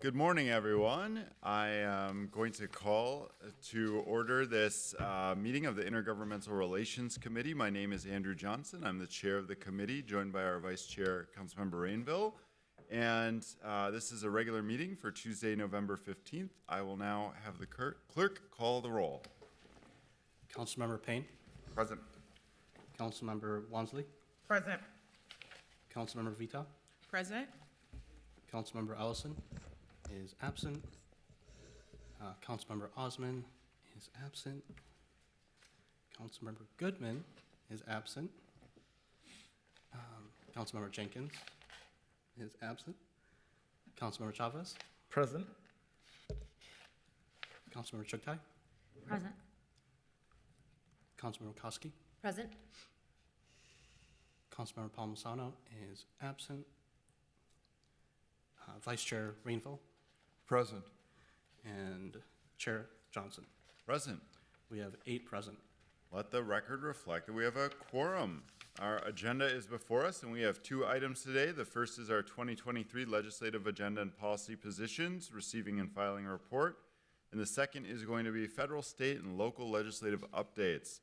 Good morning, everyone. I am going to call to order this meeting of the Intergovernmental Relations Committee. My name is Andrew Johnson. I'm the chair of the committee, joined by our vice chair, Councilmember Rainville. And this is a regular meeting for Tuesday, November 15th. I will now have the clerk call the roll. Councilmember Payne. Present. Councilmember Wansley. Present. Councilmember Vita. Present. Councilmember Ellison is absent. Councilmember Osman is absent. Councilmember Goodman is absent. Councilmember Jenkins is absent. Councilmember Chavez. Present. Councilmember Chuktai. Present. Councilmember Koski. Present. Councilmember Palmisano is absent. Vice Chair Rainville. Present. And Chair Johnson. Present. We have 8 present. Let the record reflect that we have a quorum. Our agenda is before us, and we have 2 items today. The first is our 2023 legislative agenda and policy positions, receiving and filing a report. And the second is going to be federal, state, and local legislative updates.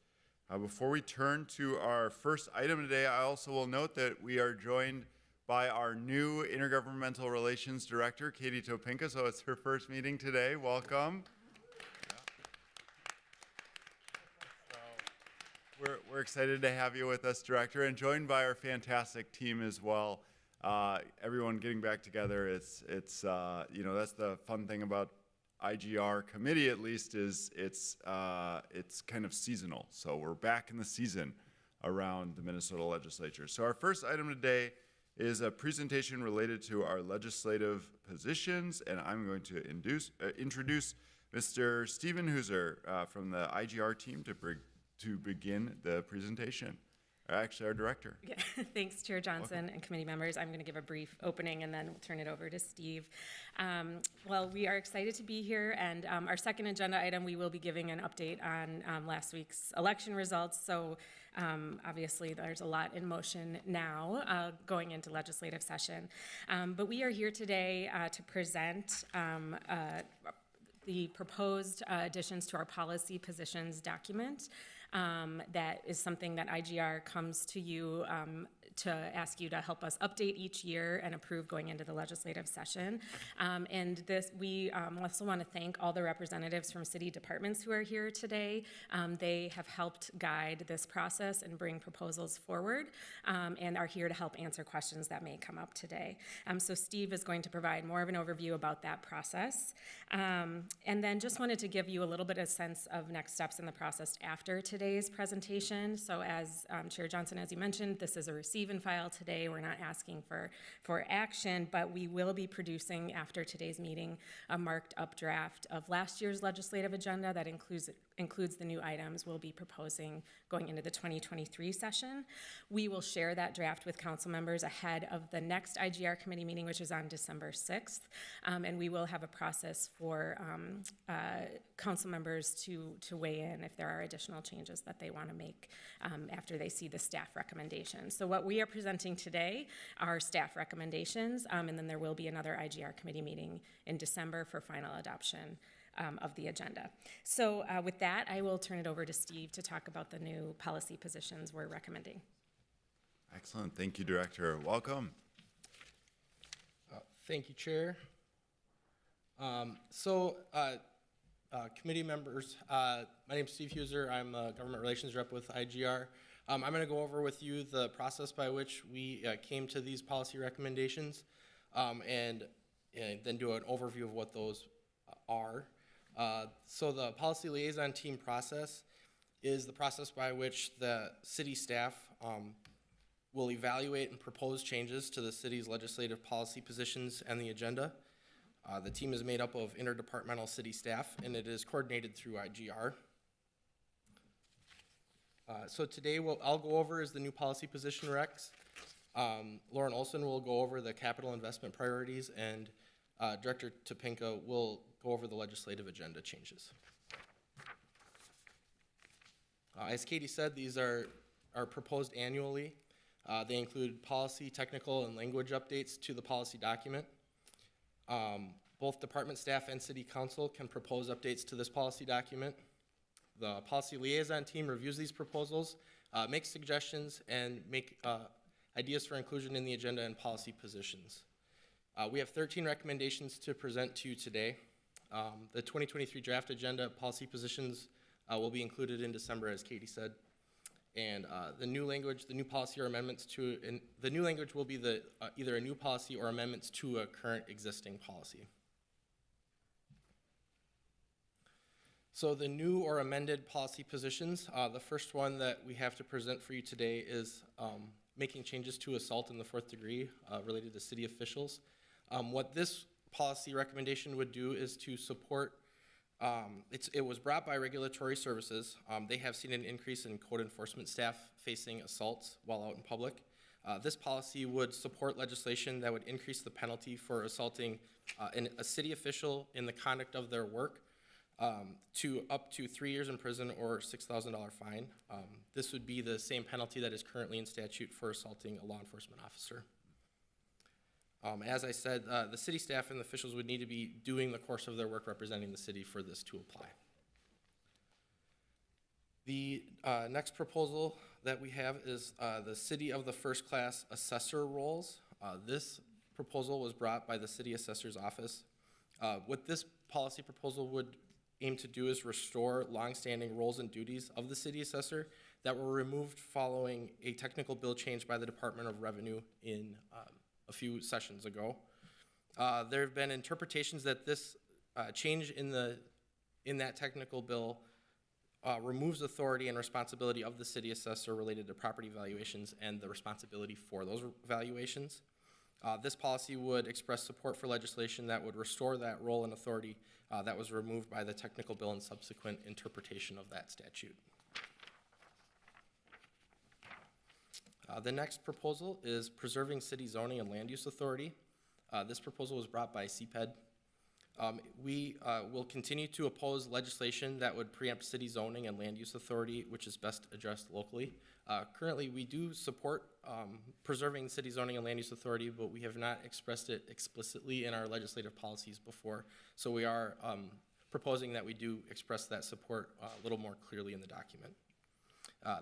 Before we turn to our first item today, I also will note that we are joined by our new Intergovernmental Relations Director, Katie Topinka. So it's her first meeting today. Welcome. So we're excited to have you with us, Director, and joined by our fantastic team as well. Everyone getting back together. It's you know, that's the fun thing about IGR committee, at least, is it's kind of seasonal. So we're back in the season around the Minnesota legislature. So our first item today is a presentation related to our legislative positions, and I'm going to introduce Mr. Stephen Hooser from the IGR team to begin the presentation. Actually, our director. Yeah. Thanks, Chair Johnson and committee members. I'm going to give a brief opening and then we'll turn it over to Steve. Well, we are excited to be here, and our second agenda item, we will be giving an update on last week's election results. So obviously there's a lot in motion now going into legislative session. But we are here today to present the proposed additions to our policy positions document. That is something that IGR comes to you to ask you to help us update each year and approve going into the legislative session. And this, we also want to thank all the representatives from city departments who are here today. They have helped guide this process and bring proposals forward, and are here to help answer questions that may come up today. So Steve is going to provide more of an overview about that process. And then just wanted to give you a little bit of sense of next steps in the process after today's presentation. So as Chair Johnson, as you mentioned, this is a receive and file today. We're not asking for action, but we will be producing after today's meeting a marked up draft of last year's legislative agenda that includes the new items we'll be proposing going into the 2023 session. We will share that draft with council members ahead of the next IGR committee meeting, which is on December 6th. And we will have a process for council members to weigh in if there are additional changes that they want to make after they see the staff recommendations. So what we are presenting today are staff recommendations, and then there will be another IGR committee meeting in December for final adoption of the agenda. So with that, I will turn it over to Steve to talk about the new policy positions we're recommending. Excellent. Thank you, Director. Welcome. Thank you, Chair. Committee members, my name is Steve Hooser. I'm a government relations rep with IGR. I'm going to go over with you the process by which we came to these policy recommendations, and then do an overview of what those are. So the policy liaison team process is the process by which the city staff will evaluate and propose changes to the city's legislative policy positions and the agenda. The team is made up of interdepartmental city staff, and it is coordinated through IGR. So today what I'll go over is the new policy position recs. Lauren Olson will go over the capital investment priorities, and Director Topinka will go over the legislative agenda changes. As Katie said, these are proposed annually. They include policy, technical, and language updates to the policy document. Both department staff and city council can propose updates to this policy document. The policy liaison team reviews these proposals, makes suggestions, and make ideas for inclusion in the agenda and policy positions. We have 13 recommendations to present to you today. The 2023 draft agenda policy positions will be included in December, as Katie said. And the new language, the new policy or amendments to, and the new language will be either a new policy or amendments to a current existing policy. So the new or amended policy positions, the first one that we have to present for you today is making changes to assault in the 4th degree related to city officials. What this policy recommendation would do is to support, it was brought by regulatory services. They have seen an increase in code enforcement staff facing assaults while out in public. This policy would support legislation that would increase the penalty for assaulting a city official in the conduct of their work to up to 3 years in prison or $6,000 fine. This would be the same penalty that is currently in statute for assaulting a law enforcement officer. As I said, the city staff and the officials would need to be doing the course of their work representing the city for this to apply. The next proposal that we have is the city of the first class assessor roles. This proposal was brought by the city assessor's office. What this policy proposal would aim to do is restore longstanding roles and duties of the city assessor that were removed following a technical bill change by the Department of Revenue in a few sessions ago. There have been interpretations that this change in that technical bill removes authority and responsibility of the city assessor related to property valuations and the responsibility for those valuations. This policy would express support for legislation that would restore that role and authority that was removed by the technical bill and subsequent interpretation of that statute. The next proposal is preserving city zoning and land use authority. This proposal was brought by CPED. We will continue to oppose legislation that would preempt city zoning and land use authority, which is best addressed locally. Currently, we do support preserving city zoning and land use authority, but we have not expressed it explicitly in our legislative policies before. So we are proposing that we do express that support a little more clearly in the document.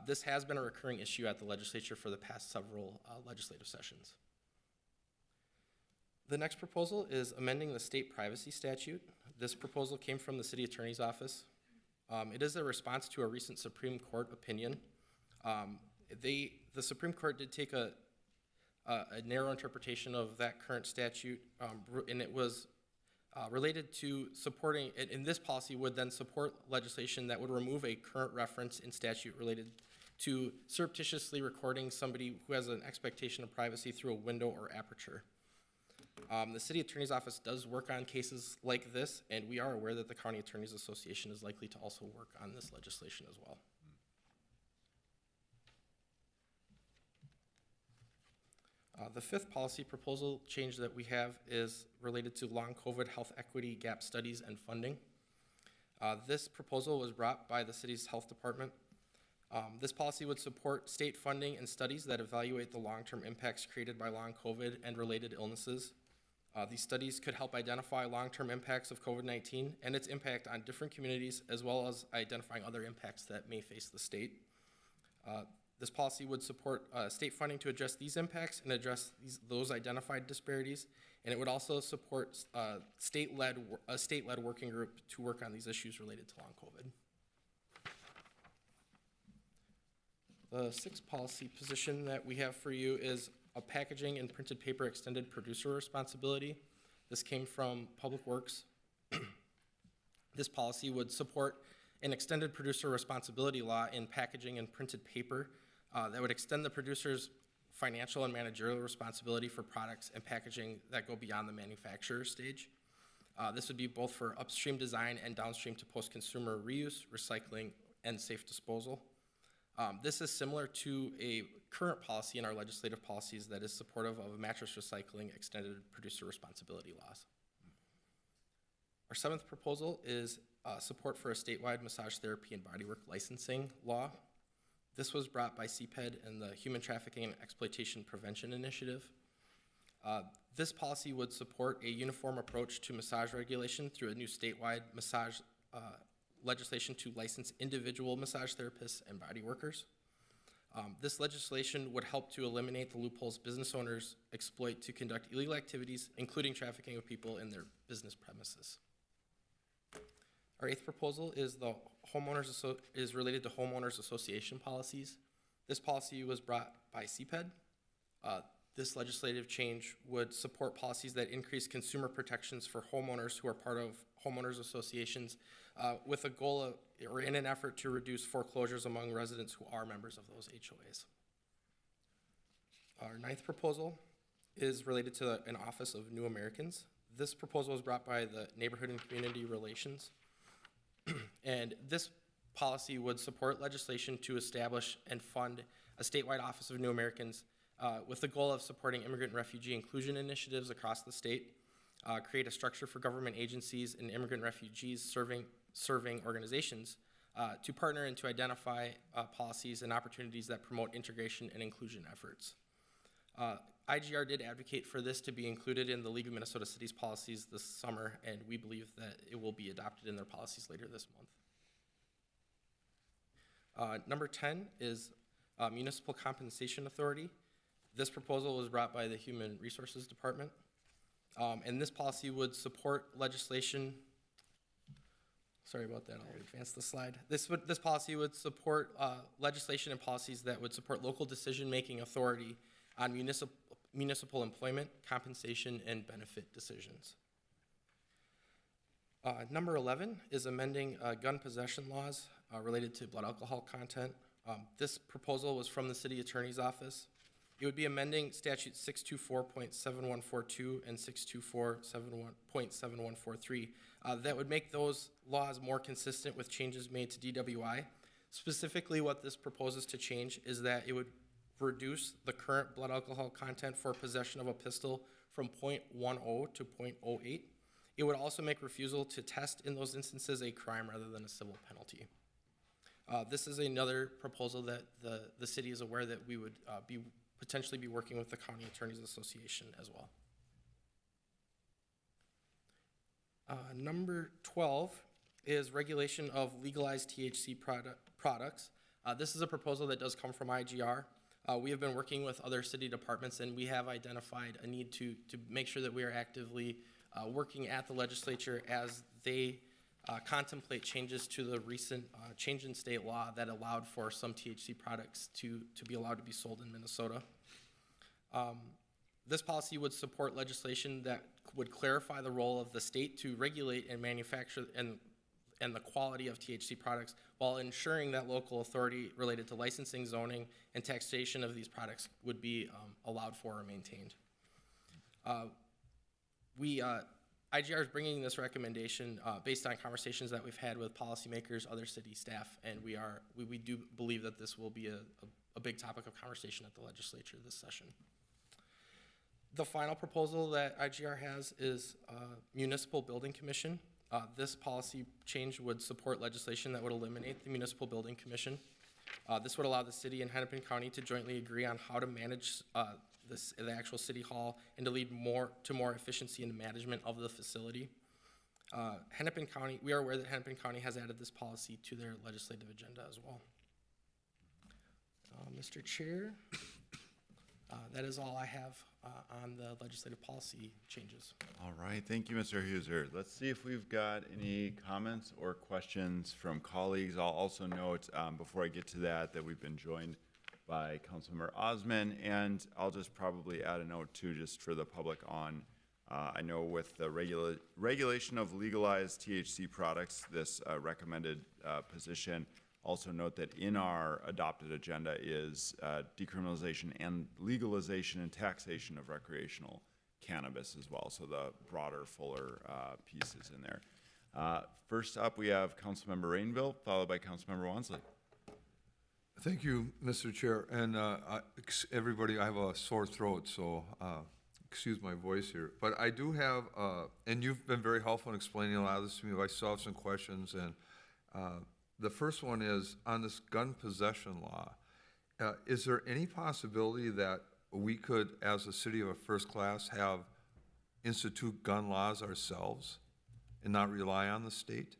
This has been a recurring issue at the legislature for the past several legislative sessions. The next proposal is amending the state privacy statute. This proposal came from the city attorney's office. It is a response to a recent Supreme Court opinion. The Supreme Court did take a narrow interpretation of that current statute, and it was related to supporting, and this policy would then support legislation that would remove a current reference in statute related to surreptitiously recording somebody who has an expectation of privacy through a window or aperture. The city attorney's office does work on cases like this, and we are aware that the County Attorneys Association is likely to also work on this legislation as well. The fifth policy proposal change that we have is related to long COVID health equity gap studies and funding. This proposal was brought by the city's health department. This policy would support state funding and studies that evaluate the long-term impacts created by long COVID and related illnesses. These studies could help identify long-term impacts of COVID-19 and its impact on different communities, as well as identifying other impacts that may face the state. This policy would support state funding to address these impacts and address those identified disparities, and it would also support a state-led working group to work on these issues related to long COVID. The sixth policy position that we have for you is a packaging and printed paper extended producer responsibility. This came from Public Works. This policy would support an extended producer responsibility law in packaging and printed paper that would extend the producer's financial and managerial responsibility for products and packaging that go beyond the manufacturer stage. This would be both for upstream design and downstream to post-consumer reuse, recycling, and safe disposal. This is similar to a current policy in our legislative policies that is supportive of mattress recycling extended producer responsibility laws. Our seventh proposal is support for a statewide massage therapy and bodywork licensing law. This was brought by CPED and the Human Trafficking and Exploitation Prevention Initiative. This policy would support a uniform approach to massage regulation through a new statewide massage legislation to license individual massage therapists and body workers. This legislation would help to eliminate the loopholes business owners exploit to conduct illegal activities, including trafficking of people in their business premises. Our eighth proposal is is related to homeowners association policies. This policy was brought by CPED. This legislative change would support policies that increase consumer protections for homeowners who are part of homeowners associations with a goal of, or in an effort to reduce foreclosures among residents who are members of those HOAs. Our ninth proposal is related to an Office of New Americans. This proposal was brought by the Neighborhood and Community Relations. And this policy would support legislation to establish and fund a statewide Office of New Americans with the goal of supporting immigrant and refugee inclusion initiatives across the state, create a structure for government agencies and immigrant refugees serving organizations to partner and to identify policies and opportunities that promote integration and inclusion efforts. IGR did advocate for this to be included in the League of Minnesota Cities policies this summer, and we believe that it will be adopted in their policies later this month. Number 10 is Municipal Compensation Authority. This proposal was brought by the Human Resources Department, and this policy would support legislation. Sorry about that, I'll advance the slide. This policy would support legislation and policies that would support local decision-making authority on municipal employment, compensation, and benefit decisions. Number 11 is amending gun possession laws related to blood alcohol content. This proposal was from the City Attorney's Office. It would be amending statute 624.7142 and 624.7143 that would make those laws more consistent with changes made to DWI. Specifically, what this proposes to change is that it would reduce the current blood alcohol content for possession of a pistol from 0.10 to 0.08. It would also make refusal to test in those instances a crime rather than a civil penalty. This is another proposal that the city is aware that we would potentially be working with the County Attorneys Association as well. Number 12 is regulation of legalized THC products. This is a proposal that does come from IGR. We have been working with other city departments, and we have identified a need to make sure that we are actively working at the legislature as they contemplate changes to the recent change in state law that allowed for some THC products to be allowed to be sold in Minnesota. This policy would support legislation that would clarify the role of the state to regulate and manufacture and the quality of THC products while ensuring that local authority related to licensing, zoning, and taxation of these products would be allowed for or maintained. IGR is bringing this recommendation based on conversations that we've had with policymakers, other city staff, and we do believe that this will be a big topic of conversation at the legislature this session. The final proposal that IGR has is Municipal Building Commission. This policy change would support legislation that would eliminate the Municipal Building Commission. This would allow the city and Hennepin County to jointly agree on how to manage the actual city hall and to lead to more efficiency in the management of the facility. Hennepin County, we are aware that Hennepin County has added this policy to their legislative agenda as well. Mr. Chair, that is all I have on the legislative policy changes. All right, thank you, Mr. Huser. Let's see if we've got any comments or questions from colleagues. I'll also note before I get to that we've been joined by Councilmember Osman, and I'll just probably add a note too, just for the public on, I know with the regulation of legalized THC products, this recommended position. Also note that in our adopted agenda is decriminalization and legalization and taxation of recreational cannabis as well. So the broader, fuller pieces in there. First up, we have Councilmember Rainville, followed by Councilmember Wansley. Thank you, Mr. Chair. And everybody, I have a sore throat, so excuse my voice here. But I do have, and you've been very helpful in explaining a lot of this to me. I still have some questions, and the first one is on this gun possession law. Is there any possibility that we could, as a city of a first class, institute gun laws ourselves and not rely on the state?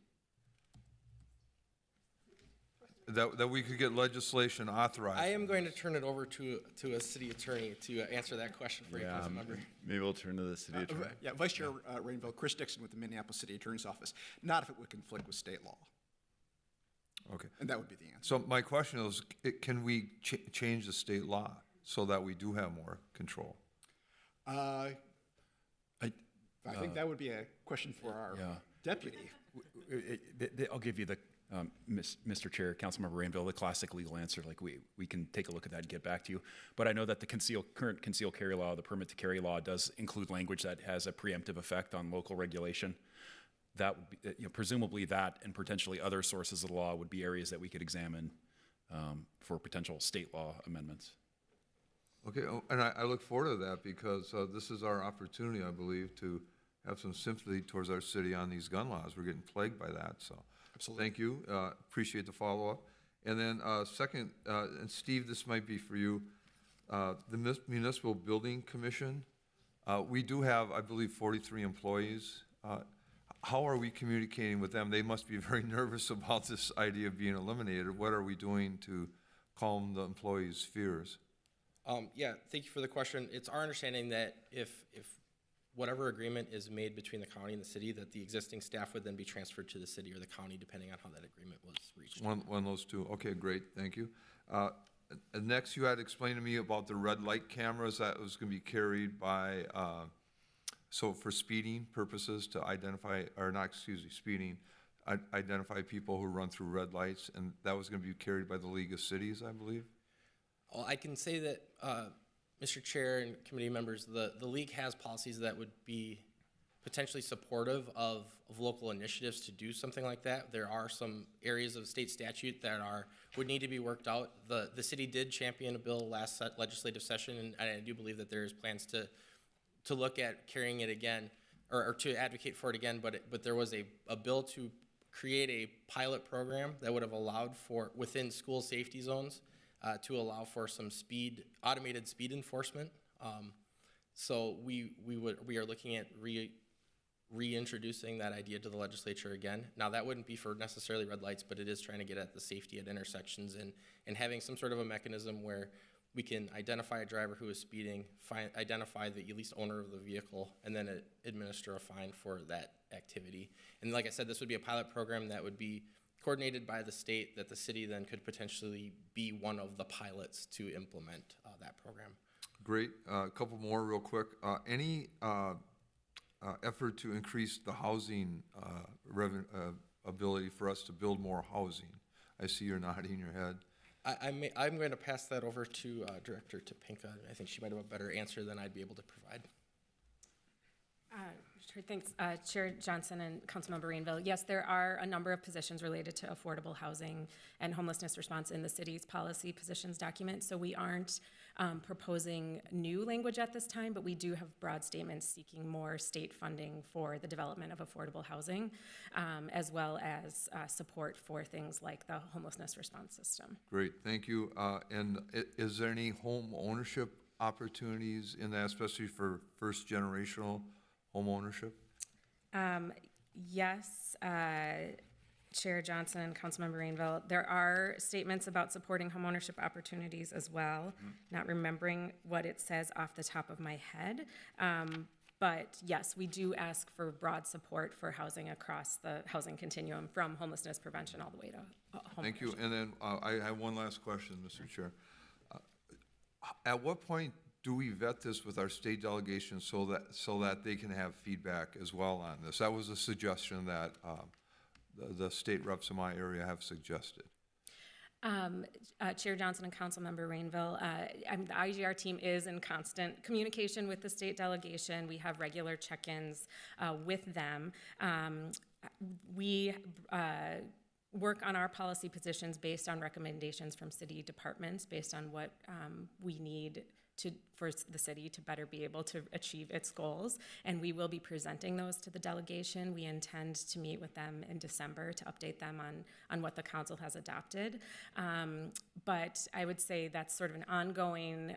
That we could get legislation authorized? I am going to turn it over to a city attorney to answer that question for you, Yeah, Councilmember. maybe we'll turn to the city attorney. Yeah, Vice Chair Rainville, Chris Dixon with the Minneapolis City Attorney's Office. Not if it would conflict with state law, Okay. and that would be the answer. So my question is, can we change the state law so that we do have more control? I think that would be a question for our yeah. deputy. I'll give you the, Mr. Chair, Councilmember Rainville, the classic legal answer, like we can take a look at that and get back to you. But I know that the current concealed carry law, the permit to carry law, does include language that has a preemptive effect on local regulation. That would be, presumably that and potentially other sources of the law would be areas that we could examine for potential state law amendments. Okay, and I look forward to that because this is our opportunity, I believe, to have some sympathy towards our city on these gun laws. We're getting plagued by that, so. Absolutely. Thank you, appreciate the follow-up. And then second, and Steve, this might be for you, the Municipal Building Commission, we do have, I believe, 43 employees. How are we communicating with them? They must be very nervous about this idea of being eliminated. What are we doing to calm the employees' fears? Yeah, thank you for the question. It's our understanding that if whatever agreement is made between the county and the city, that the existing staff would then be transferred to the city or the county, depending on how that agreement was reached. One of those two. Okay, great, thank you. Next, you had explained to me about the red light cameras that was going to be carried by, so for speeding purposes to identify, or not, excuse me, speeding, identify people who run through red lights, and that was going to be carried by the League of Cities, I believe? Well, I can say that, Mr. Chair and committee members, the league has policies that would be potentially supportive of local initiatives to do something like that. There are some areas of state statute that would need to be worked out. The city did champion a bill last legislative session, and I do believe that there's plans to look at carrying it again, or to advocate for it again, but there was a bill to create a pilot program that would have allowed for, within school safety zones, to allow for some automated speed enforcement. So we are looking at reintroducing that idea to the legislature again. Now, that wouldn't be for necessarily red lights, but it is trying to get at the safety at intersections and having some sort of a mechanism where we can identify a driver who is speeding, identify the at least owner of the vehicle, and then administer a fine for that activity. And like I said, this would be a pilot program that would be coordinated by the state, that the city then could potentially be one of the pilots to implement that program. Great. A couple more real quick. Any effort to increase the housing ability for us to build more housing? I see you're nodding your head. I'm going to pass that over to Director Topinka. I think she might have a better answer than I'd be able to provide. Sure, thanks, Chair Johnson and Councilmember Rainville. Yes, there are a number of positions related to affordable housing and homelessness response in the city's policy positions document. So we aren't proposing new language at this time, but we do have broad statements seeking more state funding for the development of affordable housing, as well as support for things like the homelessness response system. Great, thank you. And is there any home ownership opportunities in that, especially for first generational home ownership? Yes, Chair Johnson and Councilmember Rainville, there are statements about supporting homeownership opportunities as well. Not remembering what it says off the top of my head. But yes, we do ask for broad support for housing across the housing continuum, from homelessness prevention all the way to home Thank you. ownership. And then I have one last question, Mr. Chair. At what point do we vet this with our state delegation so that they can have feedback as well on this? That was a suggestion that the state reps in my area have suggested. Chair Johnson and Councilmember Rainville, the IGR team is in constant communication with the state delegation. We have regular check-ins with them. We work on our policy positions based on recommendations from city departments, based on what we need for the city to better be able to achieve its goals. And we will be presenting those to the delegation. We intend to meet with them in December to update them on what the council has adopted. But I would say that's sort of an ongoing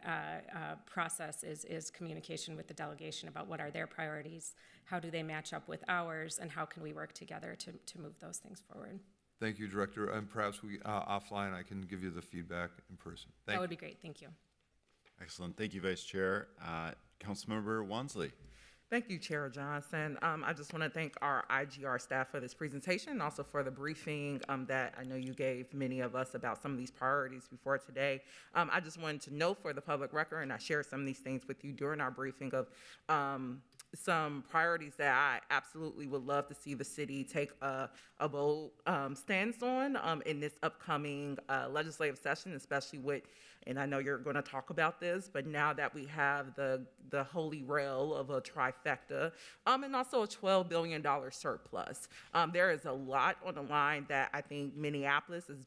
process is communication with the delegation about what are their priorities, how do they match up with ours, and how can we work together to move those things forward. Thank you, Director, and perhaps we, offline, I can give you the feedback in person. Thank That you. would be great, thank you. Excellent. Thank you, Vice Chair. Councilmember Wansley. Thank you, Chair Johnson. I just want to thank our IGR staff for this presentation and also for the briefing that I know you gave many of us about some of these priorities before today. I just wanted to know for the public record, and I shared some of these things with you during our briefing of some priorities that I absolutely would love to see the city take a bold stance on in this upcoming legislative session, especially with, and I know you're going to talk about this, but now that we have the holy grail of a trifecta, and also a $12 billion surplus. There is a lot on the line that I think Minneapolis is,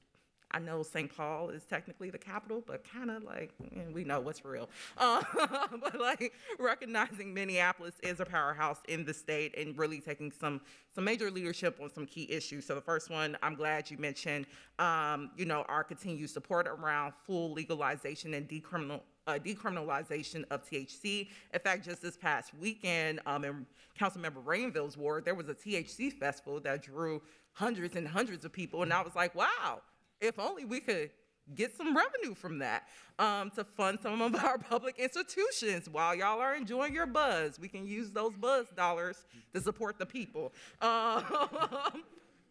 I know St. Paul is technically the capital, but kind of like, we know what's real. But like recognizing Minneapolis is a powerhouse in the state and really taking some major leadership on some key issues. So the first one, I'm glad you mentioned, our continued support around full legalization and decriminalization of THC. In fact, just this past weekend, in Councilmember Rainville's ward, there was a THC festival that drew hundreds and hundreds of people, and I was like, wow. If only we could get some revenue from that to fund some of our public institutions while y'all are enjoying your buzz. We can use those buzz dollars to support the people.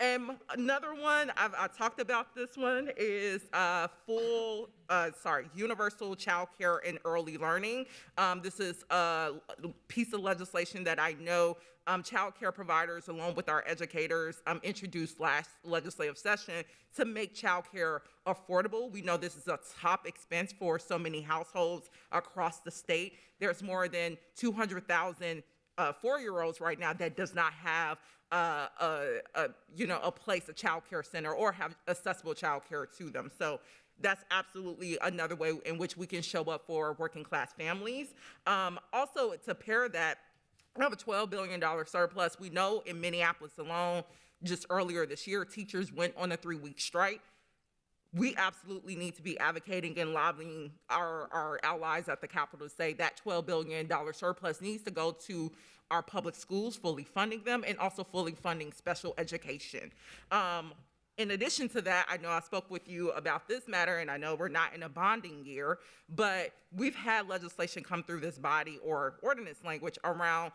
And another one, I talked about this one, is universal child care and early learning. This is a piece of legislation that I know child care providers, along with our educators, introduced last legislative session to make child care affordable. We know this is a top expense for so many households across the state. There's more than 200,000 4-year-olds right now that does not have a place, a child care center, or have accessible child care to them. So that's absolutely another way in which we can show up for working class families. Also, to pair that, we have a $12 billion surplus. We know in Minneapolis alone, just earlier this year, teachers went on a 3-week strike. We absolutely need to be advocating and lobbying our allies at the Capitol to say that $12 billion surplus needs to go to our public schools, fully funding them, and also fully funding special education. In addition to that, I know I spoke with you about this matter, and I know we're not in a bonding year, but we've had legislation come through this body or ordinance language around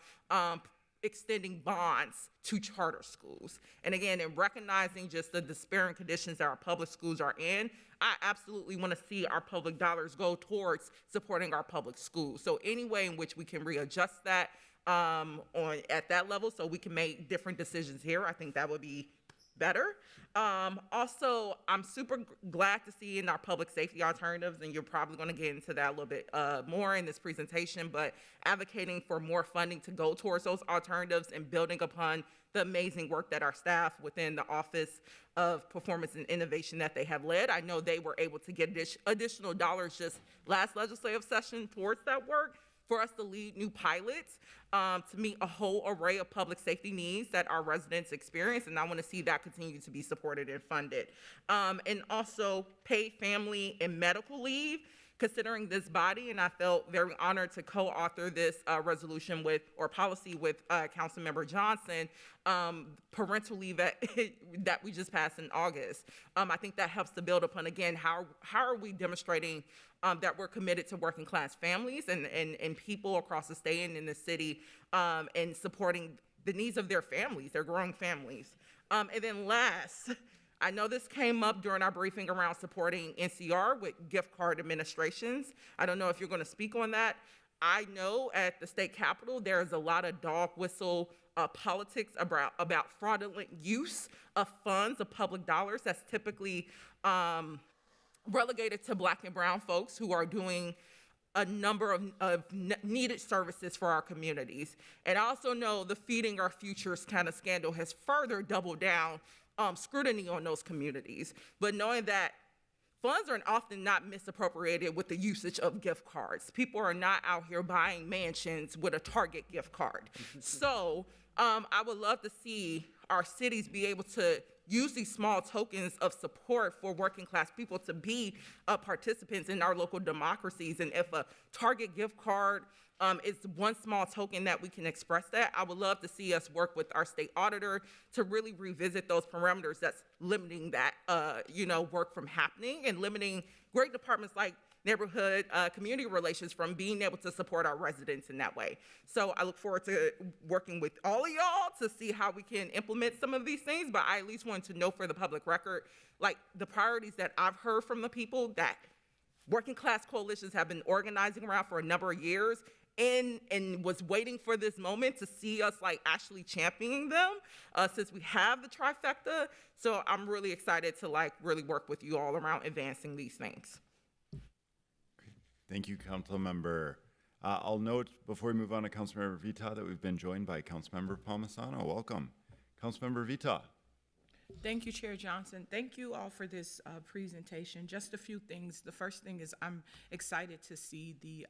extending bonds to charter schools. And again, in recognizing just the despairing conditions that our public schools are in, I absolutely want to see our public dollars go towards supporting our public schools. So any way in which we can readjust that at that level so we can make different decisions here, I think that would be better. Also, I'm super glad to see in our public safety alternatives, and you're probably going to get into that a little bit more in this presentation, but advocating for more funding to go towards those alternatives and building upon the amazing work that our staff within the Office of Performance and Innovation that they have led. I know they were able to get additional dollars just last legislative session towards that work for us to lead new pilots to meet a whole array of public safety needs that our residents experience, and I want to see that continue to be supported and funded. And also paid family and medical leave, considering this body, and I felt very honored to co-author this resolution with, or policy with Councilmember Johnson, parental leave that we just passed in August. I think that helps to build upon, again, how are we demonstrating that we're committed to working class families and people across the state and in the city, and supporting the needs of their families, their growing families. And then last, I know this came up during our briefing around supporting NCR with gift card administrations. I don't know if you're going to speak on that. I know at the state capitol, there's a lot of dog whistle politics about fraudulent use of funds, of public dollars that's typically relegated to Black and brown folks who are doing a number of needed services for our communities. And I also know the Feeding Our Futures kind of scandal has further doubled down scrutiny on those communities. But knowing that funds are often not misappropriated with the usage of gift cards. People are not out here buying mansions with a Target gift card. So I would love to see our cities be able to use these small tokens of support for working class people to be participants in our local democracies. And if a Target gift card is one small token that we can express that, I would love to see us work with our state auditor to really revisit those parameters that's limiting that, work from happening and limiting great departments like neighborhood community relations from being able to support our residents in that way. So I look forward to working with all of y'all to see how we can implement some of these things, but I at least want to know for the public record, like the priorities that I've heard from the people that working class coalitions have been organizing around for a number of years and was waiting for this moment to see us like actually championing them since we have the trifecta. So I'm really excited to like really work with you all around advancing these things. Thank you, Councilmember. I'll note before we move on to Councilmember Vita that we've been joined by Councilmember Palmisano. Welcome. Councilmember Vita. Thank you, Chair Johnson. Thank you all for this presentation. Just a few things. The first thing is I'm excited to see the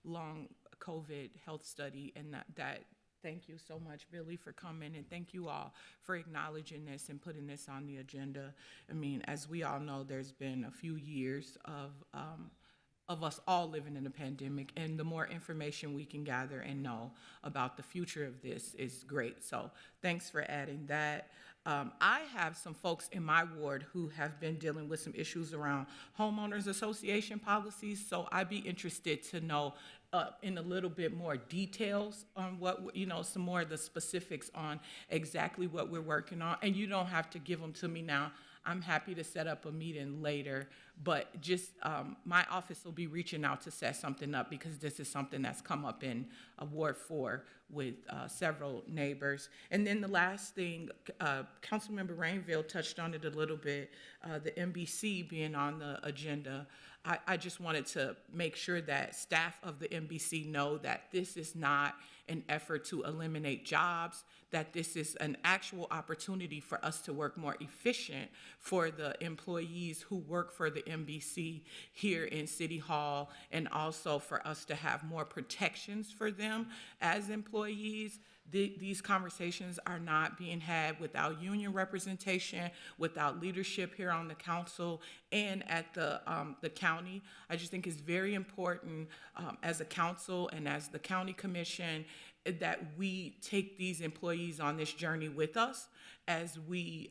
long COVID health study, and that thank you so much, Billy, for coming, and thank you all for acknowledging this and putting this on the agenda. I mean, as we all know, there's been a few years of us all living in a pandemic, and the more information we can gather and know about the future of this is great. So thanks for adding that. I have some folks in my ward who have been dealing with some issues around homeowners association policies, so I'd be interested to know in a little bit more details on what, some more of the specifics on exactly what we're working on. And you don't have to give them to me now. I'm happy to set up a meeting later, but just my office will be reaching out to set something up because this is something that's come up in Ward 4 with several neighbors. And then the last thing, Councilmember Rainville touched on it a little bit, the MBC being on the agenda. I just wanted to make sure that staff of the MBC know that this is not an effort to eliminate jobs, that this is an actual opportunity for us to work more efficient for the employees who work for the MBC here in City Hall, and also for us to have more protections for them as employees. These conversations are not being had without union representation, without leadership here on the council and at the county. I just think it's very important as a council and as the county commission that we take these employees on this journey with us as we,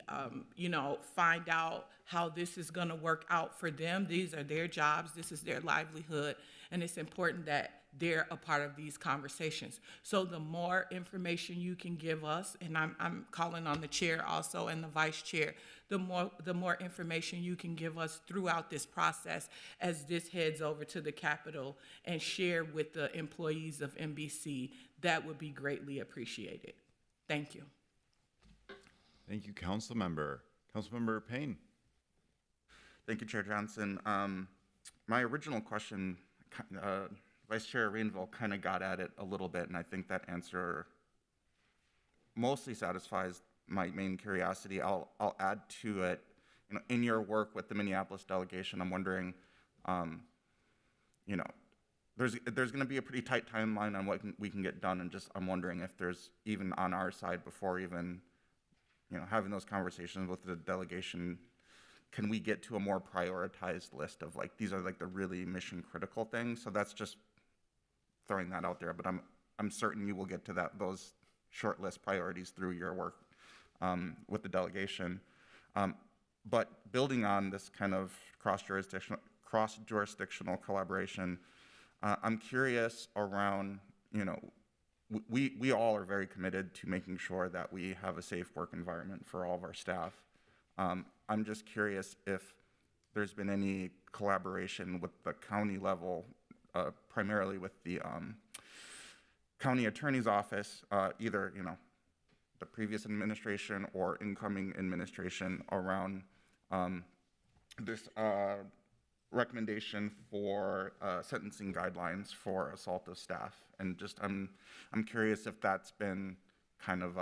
find out how this is going to work out for them. These are their jobs. This is their livelihood. And it's important that they're a part of these conversations. So the more information you can give us, and I'm calling on the chair also and the vice chair, the more information you can give us throughout this process as this heads over to the Capitol and share with the employees of NBC, that would be greatly appreciated. Thank you. Thank you, Councilmember. Councilmember Payne. Thank you, Chair Johnson. My original question, Vice Chair Rainville kind of got at it a little bit, and I think that answer mostly satisfies my main curiosity. I'll add to it. In your work with the Minneapolis delegation, I'm wondering, there's going to be a pretty tight timeline on what we can get done, and I'm wondering if there's even on our side before even, having those conversations with the delegation, can we get to a more prioritized list of these are the really mission critical things? So that's just throwing that out there, but I'm certain you will get to those short list priorities through your work with the delegation. But building on this kind of cross-jurisdictional collaboration, I'm curious around, we all are very committed to making sure that we have a safe work environment for all of our staff. I'm just curious if there's been any collaboration with the county level, primarily with the county attorney's office, either the previous administration or incoming administration around this recommendation for sentencing guidelines for assault of staff, and just I'm curious if that's been kind of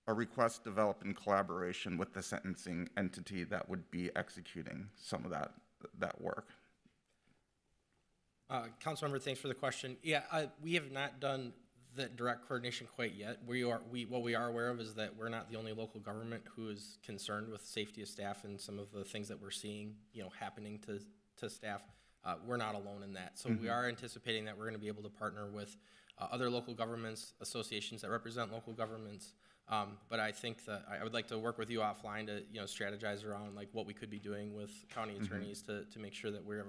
a request developed in collaboration with the sentencing entity that would be executing some of that work? Councilmember, thanks for the question. Yeah, we have not done that direct coordination quite yet. What we are aware of is that we're not the only local government who is concerned with safety of staff and some of the things that we're seeing, happening to staff. We're not alone in that. So we are anticipating that we're going to be able to partner with other local governments, associations that represent local governments. But I think that I would like to work with you offline to, strategize around like what we could be doing with county attorneys to make sure that we have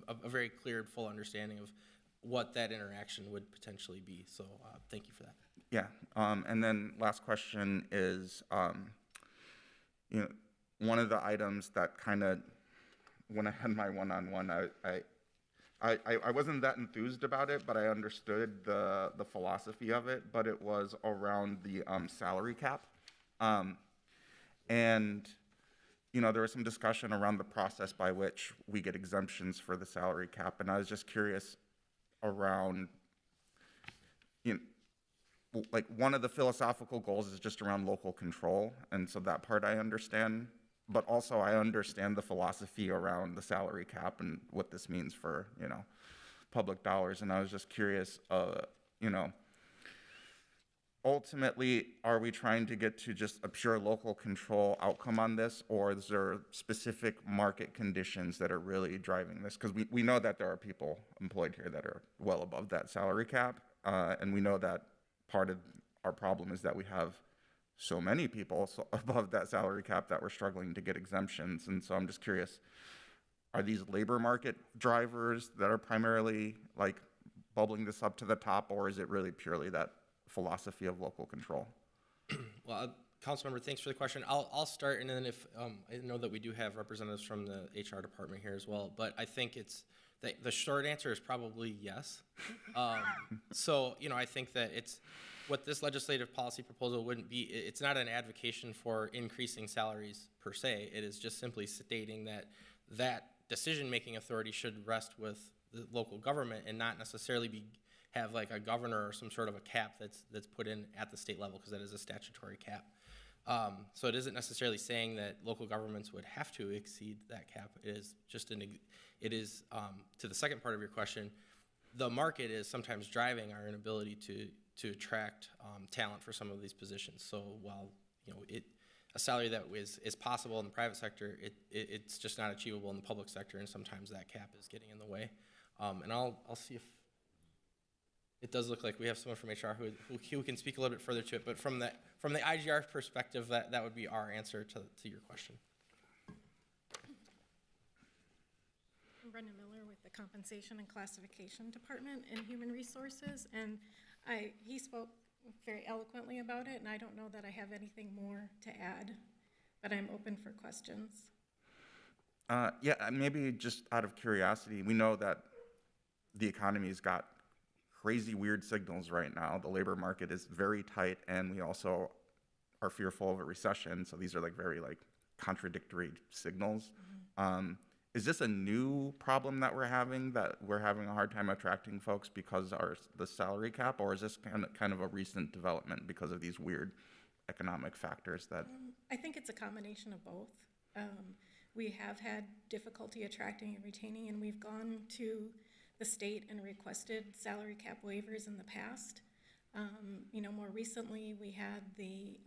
a very clear, full understanding of what that interaction would potentially be. So thank you for that. Yeah, and then last question is, one of the items that kind of, when I had my one-on-one, I wasn't that enthused about it, but I understood the philosophy of it, but it was around the salary cap. And, there was some discussion around the process by which we get exemptions for the salary cap, and I was just curious around, like one of the philosophical goals is just around local control, and so that part I understand, but also I understand the philosophy around the salary cap and what this means for, public dollars, and I was just curious, ultimately, are we trying to get to just a pure local control outcome on this, or is there specific market conditions that are really driving this? Because we know that there are people employed here that are well above that salary cap, and we know that part of our problem is that we have so many people above that salary cap that we're struggling to get exemptions. And so I'm just curious, are these labor market drivers that are primarily like bubbling this up to the top, or is it really purely that philosophy of local control? Well, Councilmember, thanks for the question. I'll start, and then if I know that we do have representatives from the HR department here as well, but I think the short answer is probably yes. So I think that it's what this legislative policy proposal wouldn't be. It's not an advocacy for increasing salaries per se. It is just simply stating that decision-making authority should rest with the local government and not necessarily have like a governor or some sort of a cap that's put in at the state level, because that is a statutory cap. So it isn't necessarily saying that local governments would have to exceed that cap. It is just to the second part of your question, the market is sometimes driving our inability to attract talent for some of these positions. So while a salary that is possible in the private sector, it's just not achievable in the public sector, and sometimes that cap is getting in the way. And I'll see if it does look like we have someone from HR who can speak a little bit further to it. But from the IGR perspective, that would be our answer to your question. I'm Brenda Miller with the Compensation and Classification Department in Human Resources, and he spoke very eloquently about it, and I don't know that I have anything more to add, but I'm open for questions. Yeah, maybe just out of curiosity, we know that the economy's got crazy weird signals right now. The labor market is very tight, and we also are fearful of a recession, so these are like very contradictory signals. Is this a new problem that we're having a hard time attracting folks because the salary cap, or is this kind of a recent development because of these weird economic factors that? I think it's a combination of both. We have had difficulty attracting and retaining, and we've gone to the state and requested salary cap waivers in the past. More recently, we had the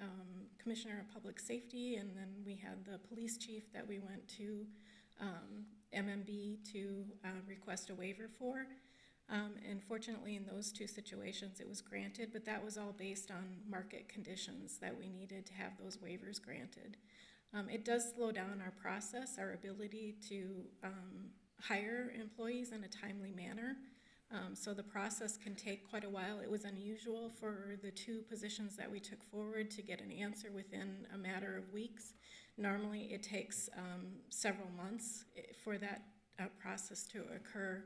Commissioner of Public Safety, and then we had the police chief that we went to MMB to request a waiver for. And fortunately, in those two situations, it was granted, but that was all based on market conditions that we needed to have those waivers granted. It does slow down our process, our ability to hire employees in a timely manner. So the process can take quite a while. It was unusual for the two positions that we took forward to get an answer within a matter of weeks. Normally, it takes several months for that process to occur.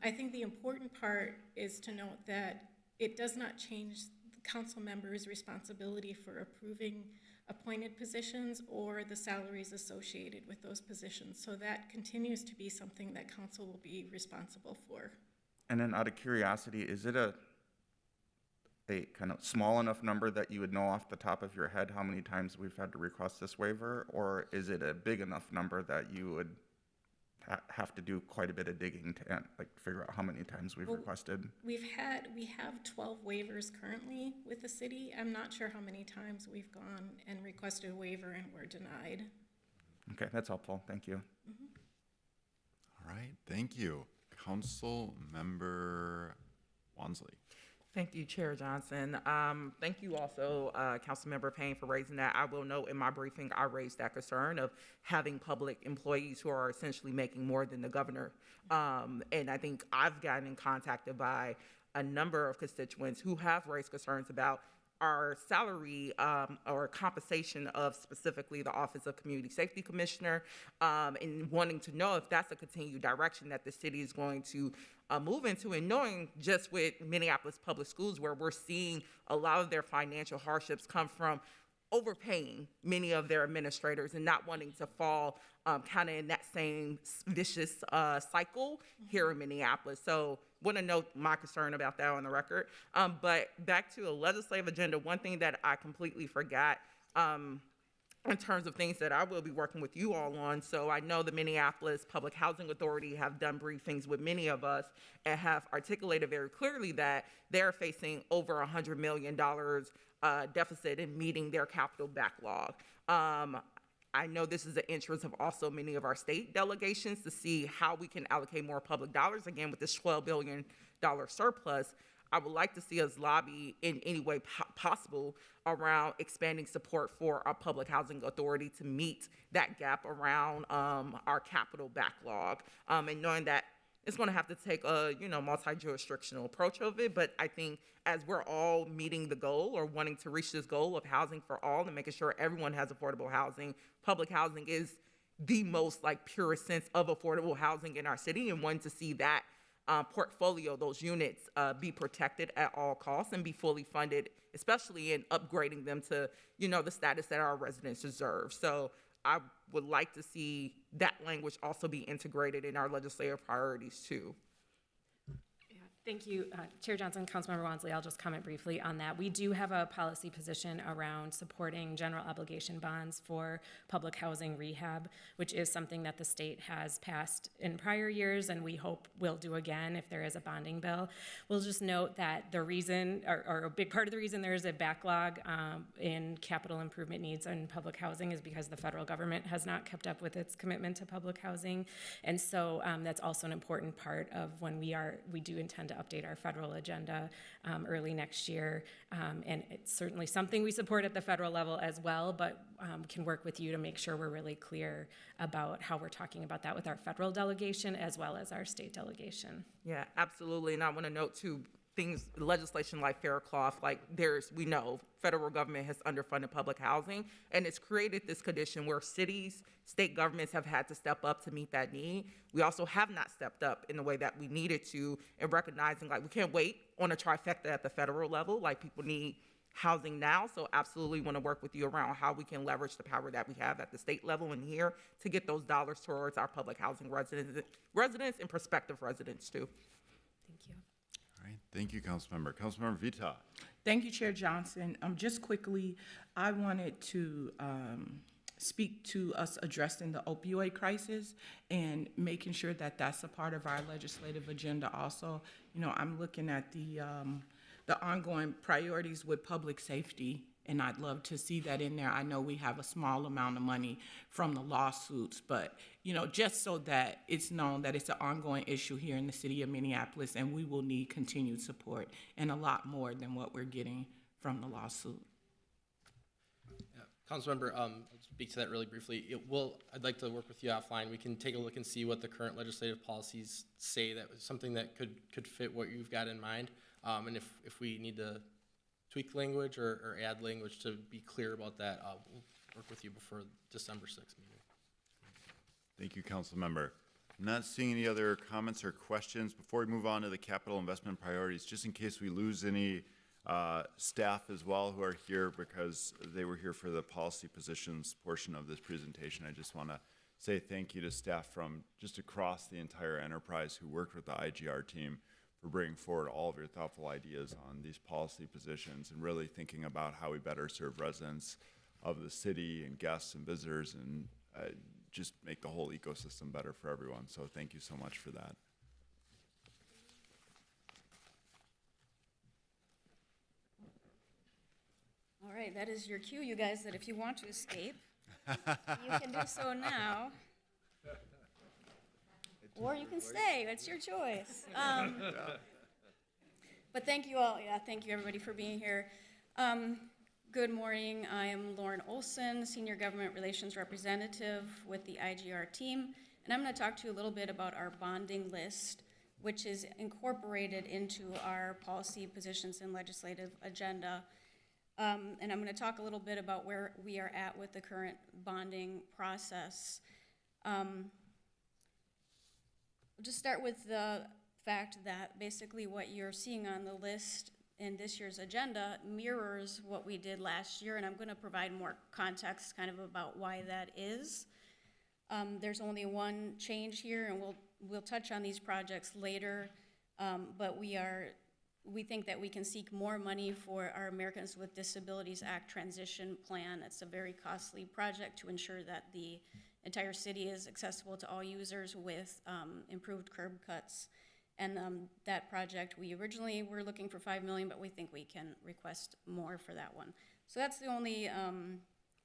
I think the important part is to note that it does not change the council members' responsibility for approving appointed positions or the salaries associated with those positions. So that continues to be something that council will be responsible for. And then out of curiosity, is it a kind of small enough number that you would know off the top of your head how many times we've had to request this waiver? Or is it a big enough number that you would have to do quite a bit of digging to like figure out how many times we've requested? We have 12 waivers currently with the city. I'm not sure how many times we've gone and requested a waiver and were denied. Okay, that's helpful. Thank you. All right, thank you. Council Member Wansley. Thank you, Chair Johnson. Thank you also, Councilmember Payne, for raising that. I will note in my briefing, I raised that concern of having public employees who are essentially making more than the governor. And I think I've gotten contacted by a number of constituents who have raised concerns about our salary or compensation of specifically the Office of Community Safety Commissioner, and wanting to know if that's a continued direction that the city is going to move into, and knowing just with Minneapolis Public Schools, where we're seeing a lot of their financial hardships come from overpaying many of their administrators and not wanting to fall kind of in that same vicious cycle here in Minneapolis. So want to note my concern about that on the record. But back to the legislative agenda, one thing that I completely forgot in terms of things that I will be working with you all on. So I know the Minneapolis Public Housing Authority have done briefings with many of us and have articulated very clearly that they're facing over $100 million deficit in meeting their capital backlog. I know this is the interest of also many of our state delegations to see how we can allocate more public dollars, again, with this $12 billion surplus. I would like to see us lobby in any way possible around expanding support for our public housing authority to meet that gap around our capital backlog, and knowing that it's going to have to take a multi-jurisdictional approach of it. But I think as we're all meeting the goal or wanting to reach this goal of housing for all and making sure everyone has affordable housing, public housing is the most purest sense of affordable housing in our city, and wanting to see that portfolio, those units be protected at all costs and be fully funded, especially in upgrading them to the status that our residents deserve. So I would like to see that language also be integrated in our legislative priorities too. Thank you, Chair Johnson, Councilmember Wansley. I'll just comment briefly on that. We do have a policy position around supporting general obligation bonds for public housing rehab, which is something that the state has passed in prior years, and we hope will do again if there is a bonding bill. We'll just note that the reason, or a big part of the reason there is a backlog in capital improvement needs in public housing is because the federal government has not kept up with its commitment to public housing. And so that's also an important part of when we do intend to update our federal agenda early next year. And it's certainly something we support at the federal level as well, but can work with you to make sure we're really clear about how we're talking about that with our federal delegation as well as our state delegation. Yeah, absolutely. And I want to note too, legislation like Faircloth, we know federal government has underfunded public housing, and it's created this condition where cities, state governments have had to step up to meet that need. We also have not stepped up in the way that we needed to, and recognizing we can't wait on a trifecta at the federal level. People need housing now, so absolutely want to work with you around how we can leverage the power that we have at the state level and here to get those dollars towards our public housing residents and prospective residents too. Thank you. All right, thank you, Councilmember. Councilmember Vita. Thank you, Chair Johnson. Just quickly, I wanted to speak to us addressing the opioid crisis and making sure that that's a part of our legislative agenda also. I'm looking at the ongoing priorities with public safety, and I'd love to see that in there. I know we have a small amount of money from the lawsuits, but just so that it's known that it's an ongoing issue here in the city of Minneapolis, and we will need continued support and a lot more than what we're getting from the lawsuit. Councilmember, I'll speak to that really briefly. I'd like to work with you offline. We can take a look and see what the current legislative policies say that was something that could fit what you've got in mind. And if we need to tweak language or add language to be clear about that, we'll work with you before December 6th meeting. Thank you, Councilmember. I'm not seeing any other comments or questions. Before we move on to the capital investment priorities, just in case we lose any staff as well who are here because they were here for the policy positions portion of this presentation, I just want to say thank you to staff from just across the entire enterprise who worked with the IGR team for bringing forward all of your thoughtful ideas on these policy positions and really thinking about how we better serve residents of the city and guests and visitors and just make the whole ecosystem better for everyone. So thank you so much for that. All right, that is your cue, you guys, that if you want to escape, you can do so now. Or you can stay, it's your choice. But thank you all, thank you everybody for being here. Good morning, I am Lauren Olson, Senior Government Relations Representative with the IGR team, and I'm gonna talk to you a little bit about our bonding list, which is incorporated into our policy positions and legislative agenda. And I'm going to talk a little bit about where we are at with the current bonding process. I'll just start with the fact that basically what you're seeing on the list in this year's agenda mirrors what we did last year, and I'm going to provide more context kind of about why that is. There's only one change here, and we'll touch on these projects later, but we think that we can seek more money for our Americans with Disabilities Act transition plan. It's a very costly project to ensure that the entire city is accessible to all users with improved curb cuts. And that project, we originally were looking for $5 million, but we think we can request more for that one. So that's the only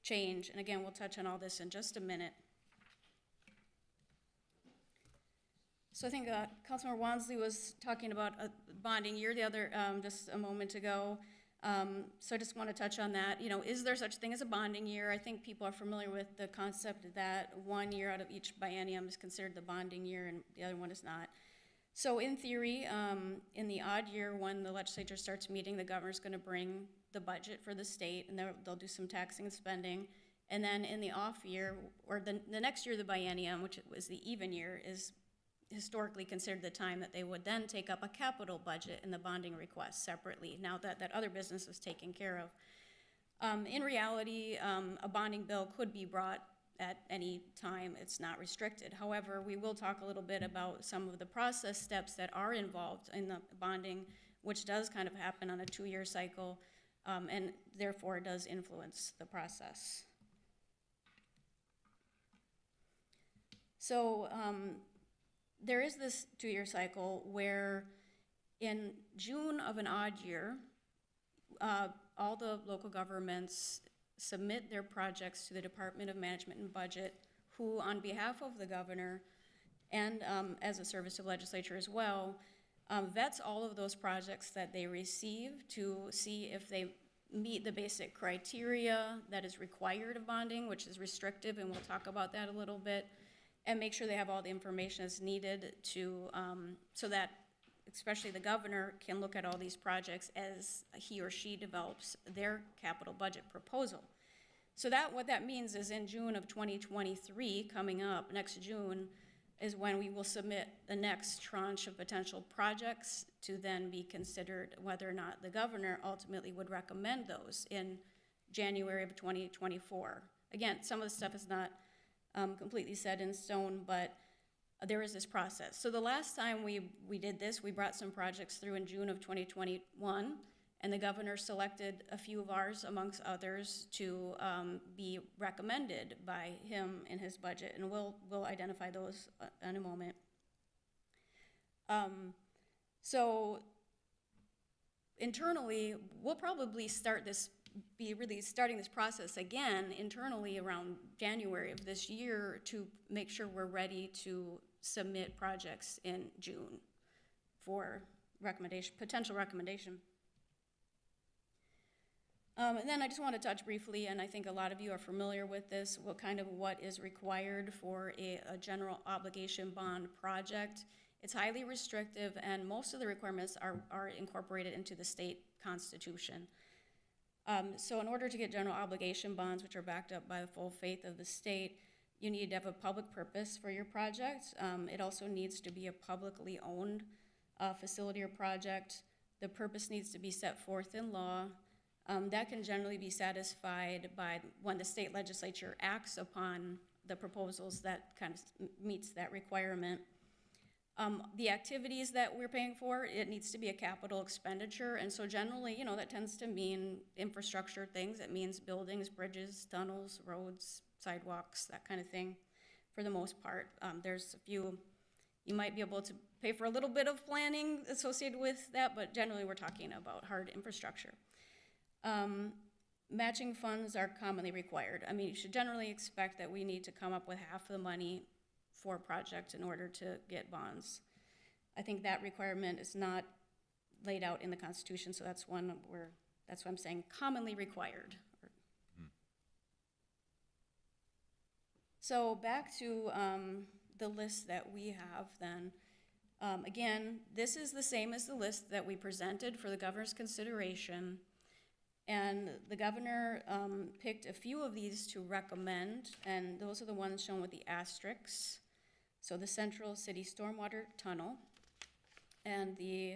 change. And again, we'll touch on all this in just a minute. So I think Councilmember Wansley was talking about a bonding year just a moment ago. So I just want to touch on that. You know, is there such thing as a bonding year? I think people are familiar with the concept that 1 year out of each biennium is considered the bonding year and the other one is not. So in theory, in the odd year when the legislature starts meeting, the governor's going to bring the budget for the state and they'll do some taxing and spending. And then in the off year, or the next year, the biennium, which was the even year, is historically considered the time that they would then take up a capital budget in the bonding request separately, now that that other business was taken care of. In reality, a bonding bill could be brought at any time. It's not restricted. However, we will talk a little bit about some of the process steps that are involved in the bonding, which does kind of happen on a 2-year cycle, and therefore does influence the process. So, there is this 2-year cycle where in June of an odd year, all the local governments submit their projects to the Department of Management and Budget, who on behalf of the governor and as a service of legislature as well, vets all of those projects that they receive to see if they meet the basic criteria that is required of bonding, which is restrictive, and we'll talk about that a little bit, and make sure they have all the information that's needed to, so that especially the governor can look at all these projects as he or she develops their capital budget proposal. So what that means is in June of 2023, coming up next June, is when we will submit the next tranche of potential projects to then be considered whether or not the governor ultimately would recommend those in January of 2024. Again, some of the stuff is not completely set in stone, but there is this process. So the last time we did this, we brought some projects through in June of 2021, and the governor selected a few of ours, amongst others, to be recommended by him in his budget, and we'll identify those in a moment. So internally, we'll probably be really starting this process again internally around January of this year to make sure we're ready to submit projects in June for potential recommendation. And then I just want to touch briefly, and I think a lot of you are familiar with this, what is required for a general obligation bond project. It's highly restrictive, and most of the requirements are incorporated into the state constitution. So in order to get general obligation bonds, which are backed up by the full faith of the state, you need to have a public purpose for your project. It also needs to be a publicly owned facility or project. The purpose needs to be set forth in law. That can generally be satisfied by when the state legislature acts upon the proposals that kind of meets that requirement. The activities that we're paying for, it needs to be a capital expenditure, and so generally, you know, that tends to mean infrastructure things. It means buildings, bridges, tunnels, roads, sidewalks, that kind of thing, for the most part. There's a few, you might be able to pay for a little bit of planning associated with that, but generally we're talking about hard infrastructure. Matching funds are commonly required. I mean, you should generally expect that we need to come up with half the money for a project in order to get bonds. I think that requirement is not laid out in the Constitution, so that's one where, that's why I'm saying commonly required. So back to the list that we have then. Again, this is the same as the list that we presented for the governor's consideration. And the governor picked a few of these to recommend, and those are the ones shown with the asterisks. So the Central City Stormwater Tunnel, and the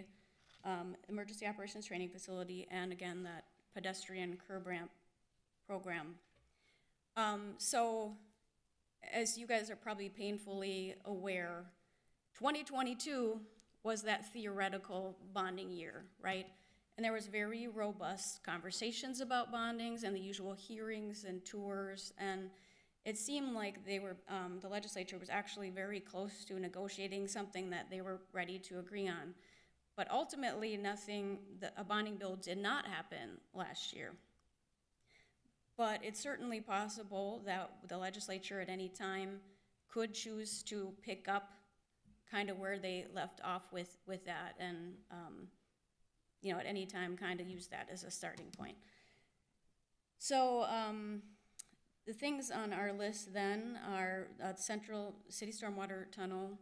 Emergency Operations Training Facility, and again, that pedestrian curb ramp program. So, as you guys are probably painfully aware, 2022 was that theoretical bonding year, right? And there was very robust conversations about bondings and the usual hearings and tours, and it seemed like they were, the legislature was actually very close to negotiating something that they were ready to agree on. But ultimately, a bonding bill did not happen last year. But it's certainly possible that the legislature at any time could choose to pick up kind of where they left off with that, and you know, at any time kind of use that as a starting point. So the things on our list then are Central City Stormwater Tunnel.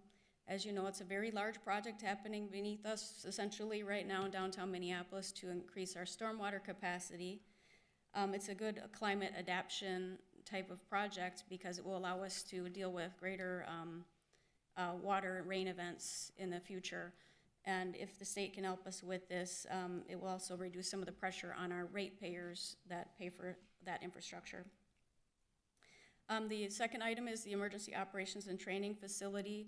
As you know, it's a very large project happening beneath us essentially right now in downtown Minneapolis to increase our stormwater capacity. It's a good climate adaptation type of project because it will allow us to deal with greater water and rain events in the future. And if the state can help us with this, it will also reduce some of the pressure on our ratepayers that pay for that infrastructure. The second item is the Emergency Operations and Training Facility.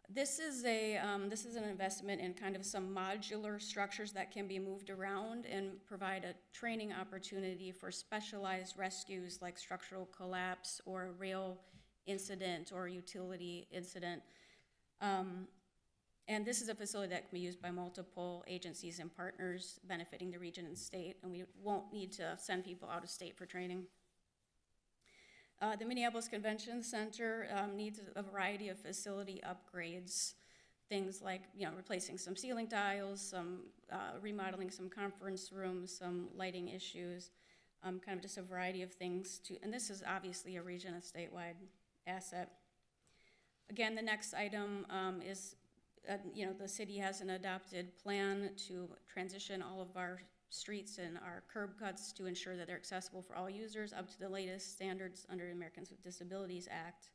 This is an investment in kind of some modular structures that can be moved around and provide a training opportunity for specialized rescues like structural collapse or rail incident or utility incident. And this is a facility that can be used by multiple agencies and partners benefiting the region and state, and we won't need to send people out of state for training. The Minneapolis Convention Center needs a variety of facility upgrades, things like, you know, replacing some ceiling tiles, some remodeling some conference rooms, some lighting issues, kind of just a variety of things and this is obviously a region, a statewide asset. Again, the next item is, you know, the city has an adopted plan to transition all of our streets and our curb cuts to ensure that they're accessible for all users up to the latest standards under the Americans with Disabilities Act.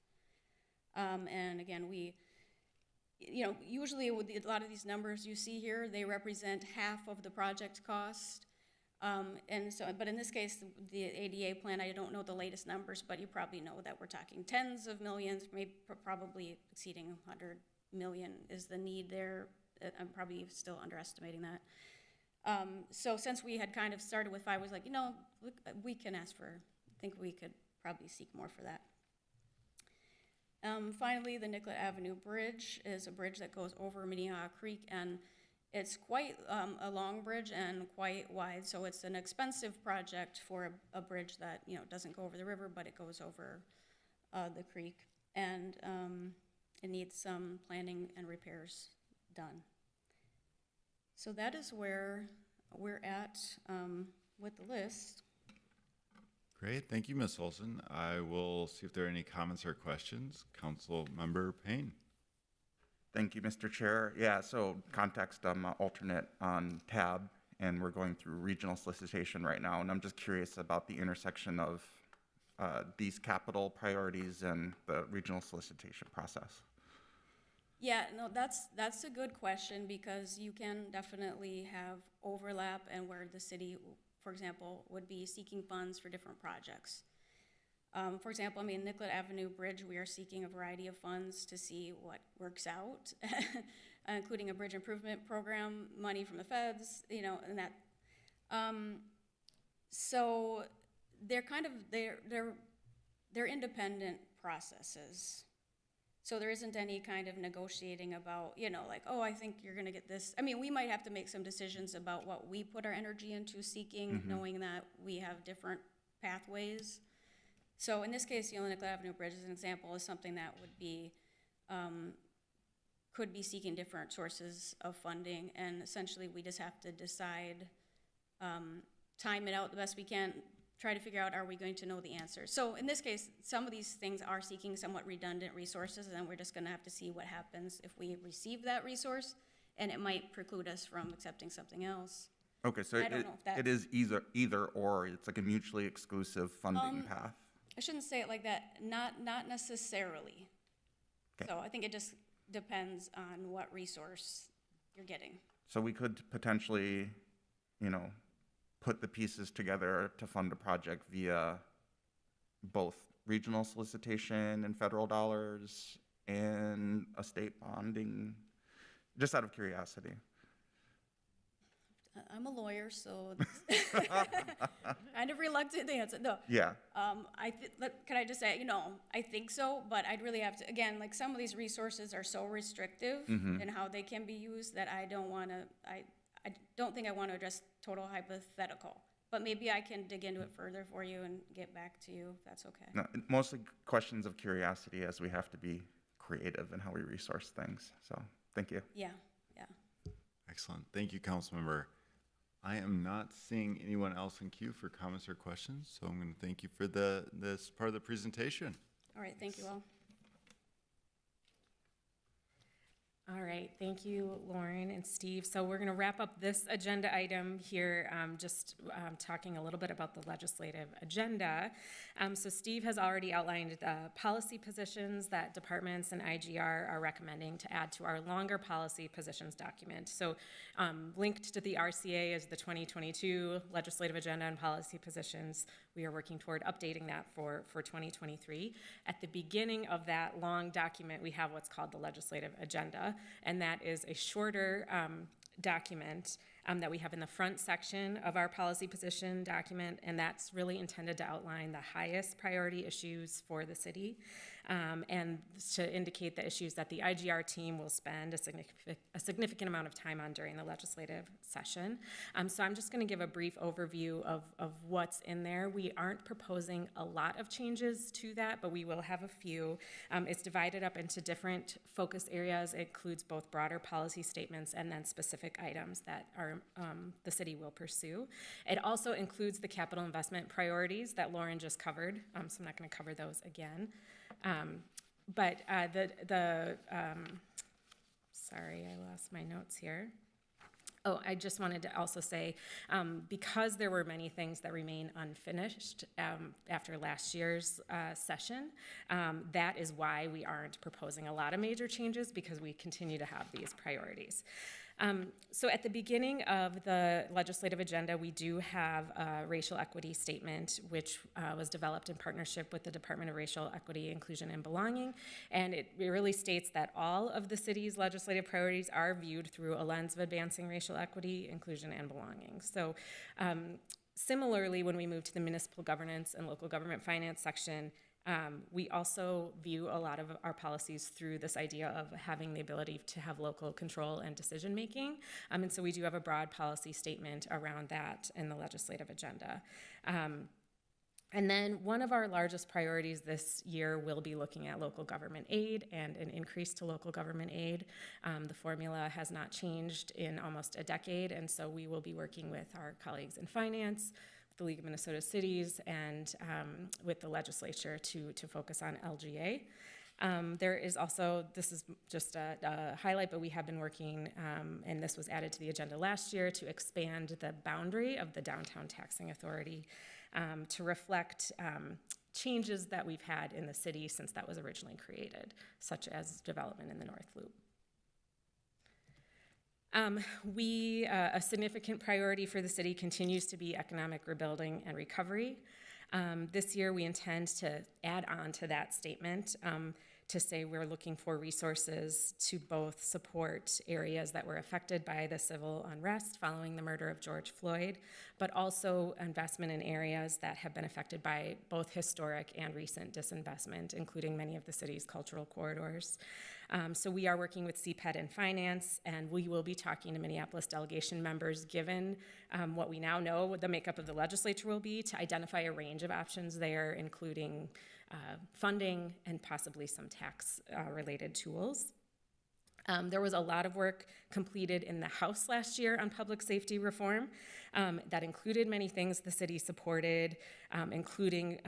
And again, you know, usually with a lot of these numbers you see here, they represent half of the project cost. And so, but in this case, the ADA plan, I don't know the latest numbers, but you probably know that we're talking tens of millions, maybe probably exceeding 100 million is the need there. I'm probably still underestimating that. So since we had kind of started with 5, I was like, you know, look, we can ask for, I think we could probably seek more for that. Finally, the Nicollet Avenue Bridge is a bridge that goes over Minnehaha Creek, and it's quite a long bridge and quite wide, so it's an expensive project for a bridge that, you know, doesn't go over the river, but it goes over the creek, and it needs some planning and repairs done. So that is where we're at with the list. Great, thank you, Ms. Olson. I will see if there are any comments or questions. Council Member Payne. Thank you, Mr. Chair. Yeah, so context, I'm an alternate on TAB, and we're going through regional solicitation right now, and I'm just curious about the intersection of these capital priorities and the regional solicitation process. Yeah, no, that's a good question because you can definitely have overlap and where the city, for example, would be seeking funds for different projects. For example, I mean, Nicollet Avenue Bridge, we are seeking a variety of funds to see what works out, including a bridge improvement program, money from the feds, you know, and that. So they're kind of, they're independent processes. So there isn't any kind of negotiating about, you know, like, oh, I think you're gonna get this. I mean, we might have to make some decisions about what we put our energy into seeking, knowing that we have different pathways. So in this case, the Nicollet Avenue Bridge as an example is something that would be, could be seeking different sources of funding, and essentially we just have to decide, time it out the best we can, try to figure out, are we going to know the answers? So in this case, some of these things are seeking somewhat redundant resources, and we're just gonna have to see what happens if we receive that resource, and it might preclude us from accepting something else. Okay, so I don't know if that- it is either or. It's like a mutually exclusive funding path. I shouldn't say it like that, not necessarily. Okay. So I think it just depends on what resource you're getting. So we could potentially, you know, put the pieces together to fund a project via both regional solicitation and federal dollars and a state bonding, just out of curiosity. I'm a lawyer, so kind of reluctant to answer. No. Yeah. Can I just say, you know, I think so, but I'd really have to, again, like some of these resources are so restrictive in how they can be used that I don't want to, I don't think I want to address total hypothetical. But maybe I can dig into it further for you and get back to you, if that's okay. No, mostly questions of curiosity, as we have to be creative in how we resource things. So thank you. Yeah. Excellent. Thank you, Councilmember. I am not seeing anyone else in queue for comments or questions, so I'm going to thank you for this part of the presentation. All right, thank you all. All right, thank you, Lauren and Steve. So we're going to wrap up this agenda item here, talking a little bit about the legislative agenda. So Steve has already outlined the policy positions that departments and IGR are recommending to add to our longer policy positions document. So linked to the RCA is the 2022 legislative agenda and policy positions. We are working toward updating that for 2023. At the beginning of that long document, we have what's called the legislative agenda, and that is a shorter document that we have in the front section of our policy position document, and that's really intended to outline the highest priority issues for the city and to indicate the issues that the IGR team will spend a significant amount of time on during the legislative session. So I'm just going to give a brief overview of what's in there. We aren't proposing a lot of changes to that, but we will have a few. It's divided up into different focus areas. It includes both broader policy statements and then specific items that are the city will pursue. It also includes the capital investment priorities that Lauren just covered, so I'm not going to cover those again. Sorry, I lost my notes here. Oh, I just wanted to also say, because there were many things that remain unfinished after last year's session, that is why we aren't proposing a lot of major changes, because we continue to have these priorities. So at the beginning of the legislative agenda, we do have a racial equity statement, which was developed in partnership with the Department of Racial Equity, Inclusion, and Belonging. And it really states that all of the city's legislative priorities are viewed through a lens of advancing racial equity, inclusion, and belonging. So similarly, when we move to the municipal governance and local government finance section, we also view a lot of our policies through this idea of having the ability to have local control and decision making. And so we do have a broad policy statement around that in the legislative agenda. And then one of our largest priorities this year will be looking at local government aid and an increase to local government aid. The formula has not changed in almost a decade, and so we will be working with our colleagues in finance, the League of Minnesota Cities, and with the legislature to focus on LGA. There is also, this is just a highlight, but we have been working, and this was added to the agenda last year, to expand the boundary of the Downtown Taxing Authority to reflect changes that we've had in the city since that was originally created, such as development in the North Loop. A significant priority for the city continues to be economic rebuilding and recovery. This year, we intend to add on to that statement to say we're looking for resources to both support areas that were affected by the civil unrest following the murder of George Floyd, but also investment in areas that have been affected by both historic and recent disinvestment, including many of the city's cultural corridors. So we are working with CPED and Finance, and we will be talking to Minneapolis delegation members, given what we now know what the makeup of the legislature will be, to identify a range of options there, including funding and possibly some tax-related tools. There was a lot of work completed in the House last year on public safety reform that included many things the city supported, including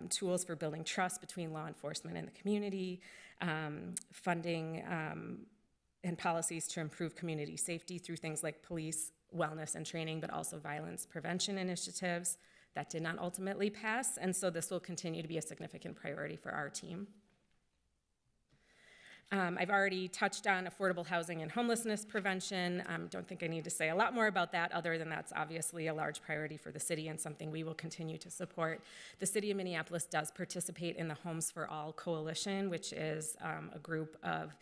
tools for building trust between law enforcement and the community, funding and policies to improve community safety through things like police wellness and training, but also violence prevention initiatives. That did not ultimately pass, and so this will continue to be a significant priority for our team. I've already touched on affordable housing and homelessness prevention. Don't think I need to say a lot more about that, other than that's obviously a large priority for the city and something we will continue to support. The city of Minneapolis does participate in the Homes for All Coalition, which is a group of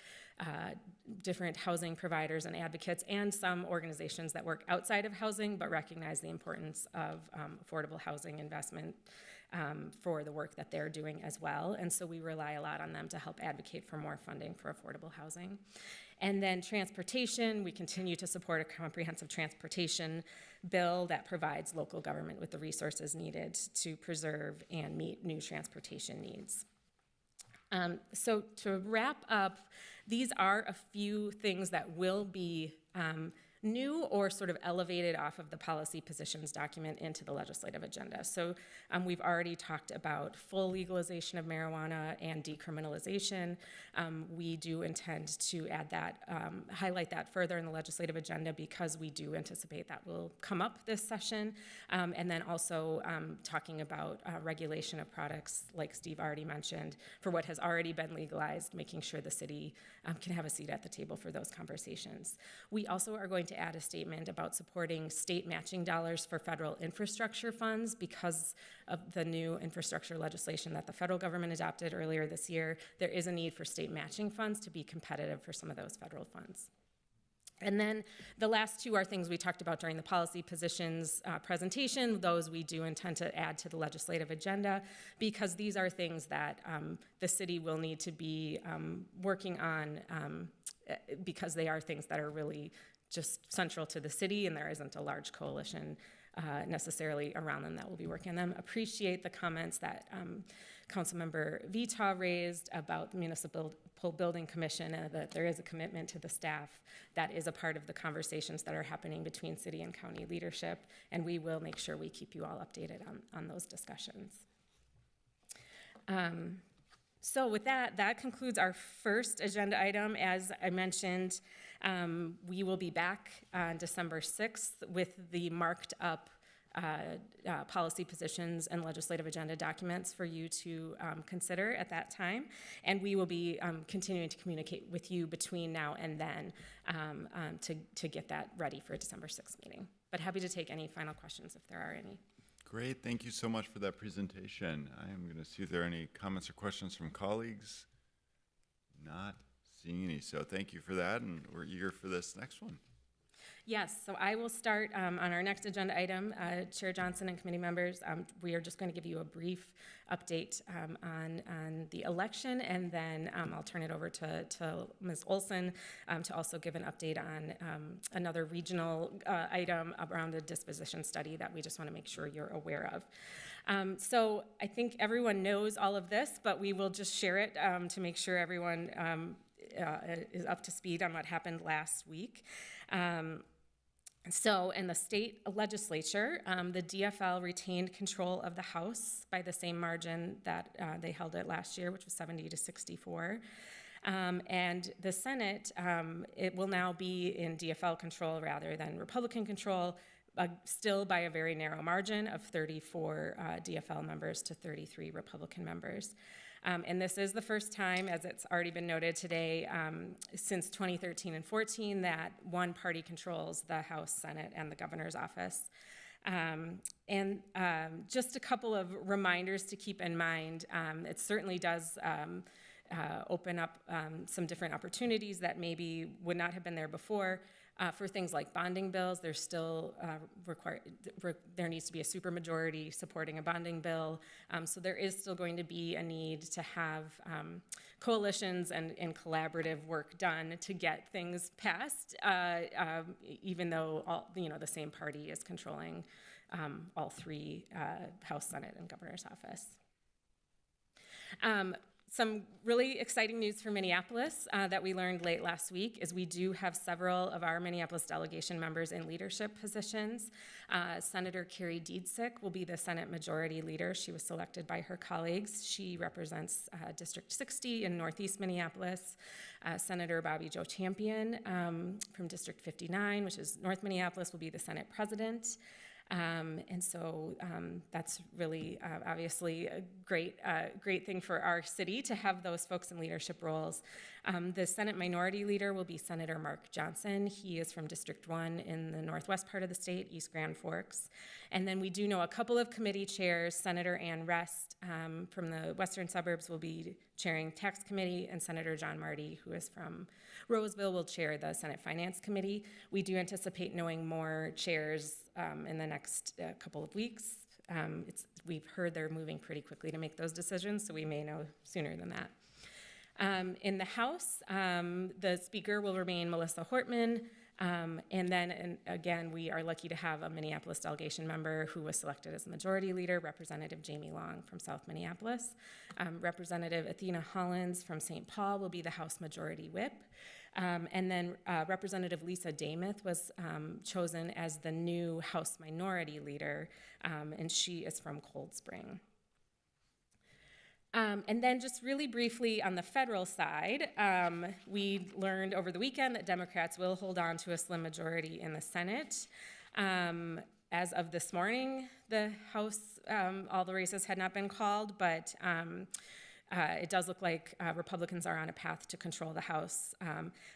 different housing providers and advocates and some organizations that work outside of housing but recognize the importance of affordable housing investment for the work that they're doing as well. And so we rely a lot on them to help advocate for more funding for affordable housing. And then transportation, we continue to support a comprehensive transportation bill that provides local government with the resources needed to preserve and meet new transportation needs. So to wrap up, these are a few things that will be new or sort of elevated off of the policy positions document into the legislative agenda. So we've already talked about full legalization of marijuana and decriminalization. We do intend to add that, highlight that further in the legislative agenda because we do anticipate that will come up this session. And then also talking about regulation of products, like Steve already mentioned, for what has already been legalized, making sure the city can have a seat at the table for those conversations. We also are going to add a statement about supporting state matching dollars for federal infrastructure funds because of the new infrastructure legislation that the federal government adopted earlier this year. There is a need for state matching funds to be competitive for some of those federal funds. And then the last two are things we talked about during the policy positions presentation. Those we do intend to add to the legislative agenda because these are things that the city will need to be working on because they are things that are really just central to the city, and there isn't a large coalition necessarily around them that will be working on them. Appreciate the comments that Councilmember Vita raised about the Municipal Building Commission and that there is a commitment to the staff that is a part of the conversations that are happening between city and county leadership, and we will make sure we keep you all updated on those discussions. So with that, that concludes our first agenda item. As I mentioned, we will be back on December 6th with the marked up policy positions and legislative agenda documents for you to consider at that time. And we will be continuing to communicate with you between now and then to get that ready for a December 6th meeting. But happy to take any final questions if there are any. Great, thank you so much for that presentation. I am going to see if there are any comments or questions from colleagues. Not seeing any, so thank you for that, and we're eager for this next one. Yes, so I will start on our next agenda item. Chair Johnson and committee members, we are just going to give you a brief update on the election, and then I'll turn it over to Ms. Olson to also give an update on another regional item around a disposition study that we just want to make sure you're aware of. So I think everyone knows all of this, but we will just share it to make sure everyone is up to speed on what happened last week. So in the state legislature, the DFL retained control of the House by the same margin that they held it last year, which was 70 to 64. And the Senate, it will now be in DFL control rather than Republican control, still by a very narrow margin of 34 DFL members to 33 Republican members. And this is the first time, as it's already been noted today, since 2013 and 14, that one party controls the House, Senate, and the governor's office. Just a couple of reminders to keep in mind. It certainly does open up some different opportunities that maybe would not have been there before. For things like bonding bills, there's still there needs to be a supermajority supporting a bonding bill. So there is still going to be a need to have coalitions and collaborative work done to get things passed, even though the same party is controlling all three, House, Senate, and Governor's office. Some really exciting news for Minneapolis that we learned late last week is we do have several of our Minneapolis delegation members in leadership positions. Senator Carrie Diedsick will be the Senate Majority Leader. She was selected by her colleagues. She represents District 60 in Northeast Minneapolis. Senator Bobby Joe Champion from District 59, which is North Minneapolis, will be the Senate President. That's really obviously a great thing for our city to have those folks in leadership roles. The Senate Minority Leader will be Senator Mark Johnson. He is from District 1 in the northwest part of the state, East Grand Forks. And then we do know a couple of committee chairs. Senator Ann Rest from the western suburbs will be chairing Tax Committee, and Senator John Marty, who is from Roseville, will chair the Senate Finance Committee. We do anticipate knowing more chairs in the next couple of weeks. We've heard they're moving pretty quickly to make those decisions, so we may know sooner than that. In the House, the Speaker will remain Melissa Hortman, again, we are lucky to have a Minneapolis delegation member who was selected as the Majority Leader, Representative Jamie Long from South Minneapolis. Representative Athena Hollins from St. Paul will be the House Majority Whip. Representative Lisa Damath was chosen as the new House Minority Leader, and she is from Cold Spring. And then just really briefly on the federal side, we learned over the weekend that Democrats will hold on to a slim majority in the Senate. As of this morning, the House, all the races had not been called, but it does look like Republicans are on a path to control the House.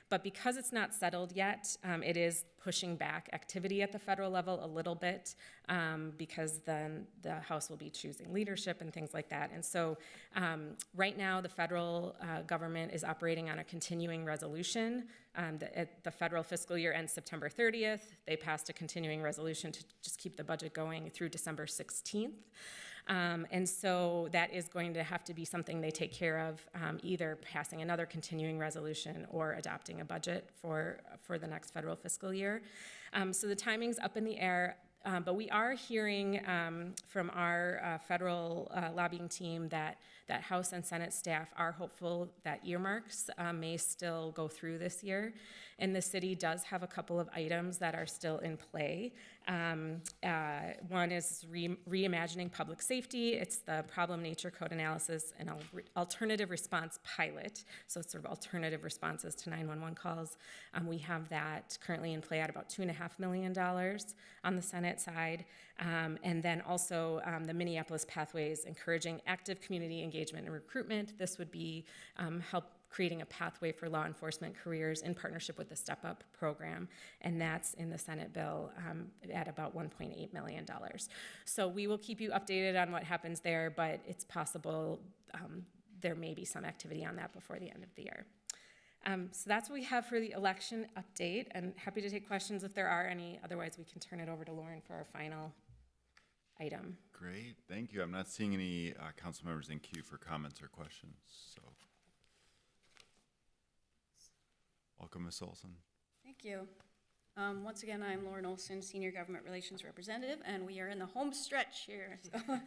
But because it's not settled yet, it is pushing back activity at the federal level a little bit, because then the House will be choosing leadership and things like that. And so right now, the federal government is operating on a continuing resolution. The federal fiscal year ends September 30th. They passed a continuing resolution to just keep the budget going through December 16th. And so that is going to have to be something they take care of, either passing another continuing resolution or adopting a budget for the next federal fiscal year. So the timing's up in the air, but we are hearing from our federal lobbying team that House and Senate staff are hopeful that earmarks may still go through this year. And the city does have a couple of items that are still in play. One is reimagining public safety. It's the problem nature code analysis and alternative response pilot. So it's sort of alternative responses to 911 calls. We have that currently in play at about $2.5 million on the Senate side. And then also the Minneapolis Pathways, encouraging active community engagement and recruitment. This would be help creating a pathway for law enforcement careers in partnership with the Step Up program, and that's in the Senate bill at about $1.8 million. So we will keep you updated on what happens there, but it's possible there may be some activity on that before the end of the year. So that's what we have for the election update, and happy to take questions if there are any. Otherwise, we can turn it over to Lauren for our final item. Great, thank you. I'm not seeing any council members in queue for comments or questions, so. Welcome, Ms. Olson. Thank you. Once again, I'm Lauren Olson, Senior Government Relations Representative, and we are in the home stretch here. So,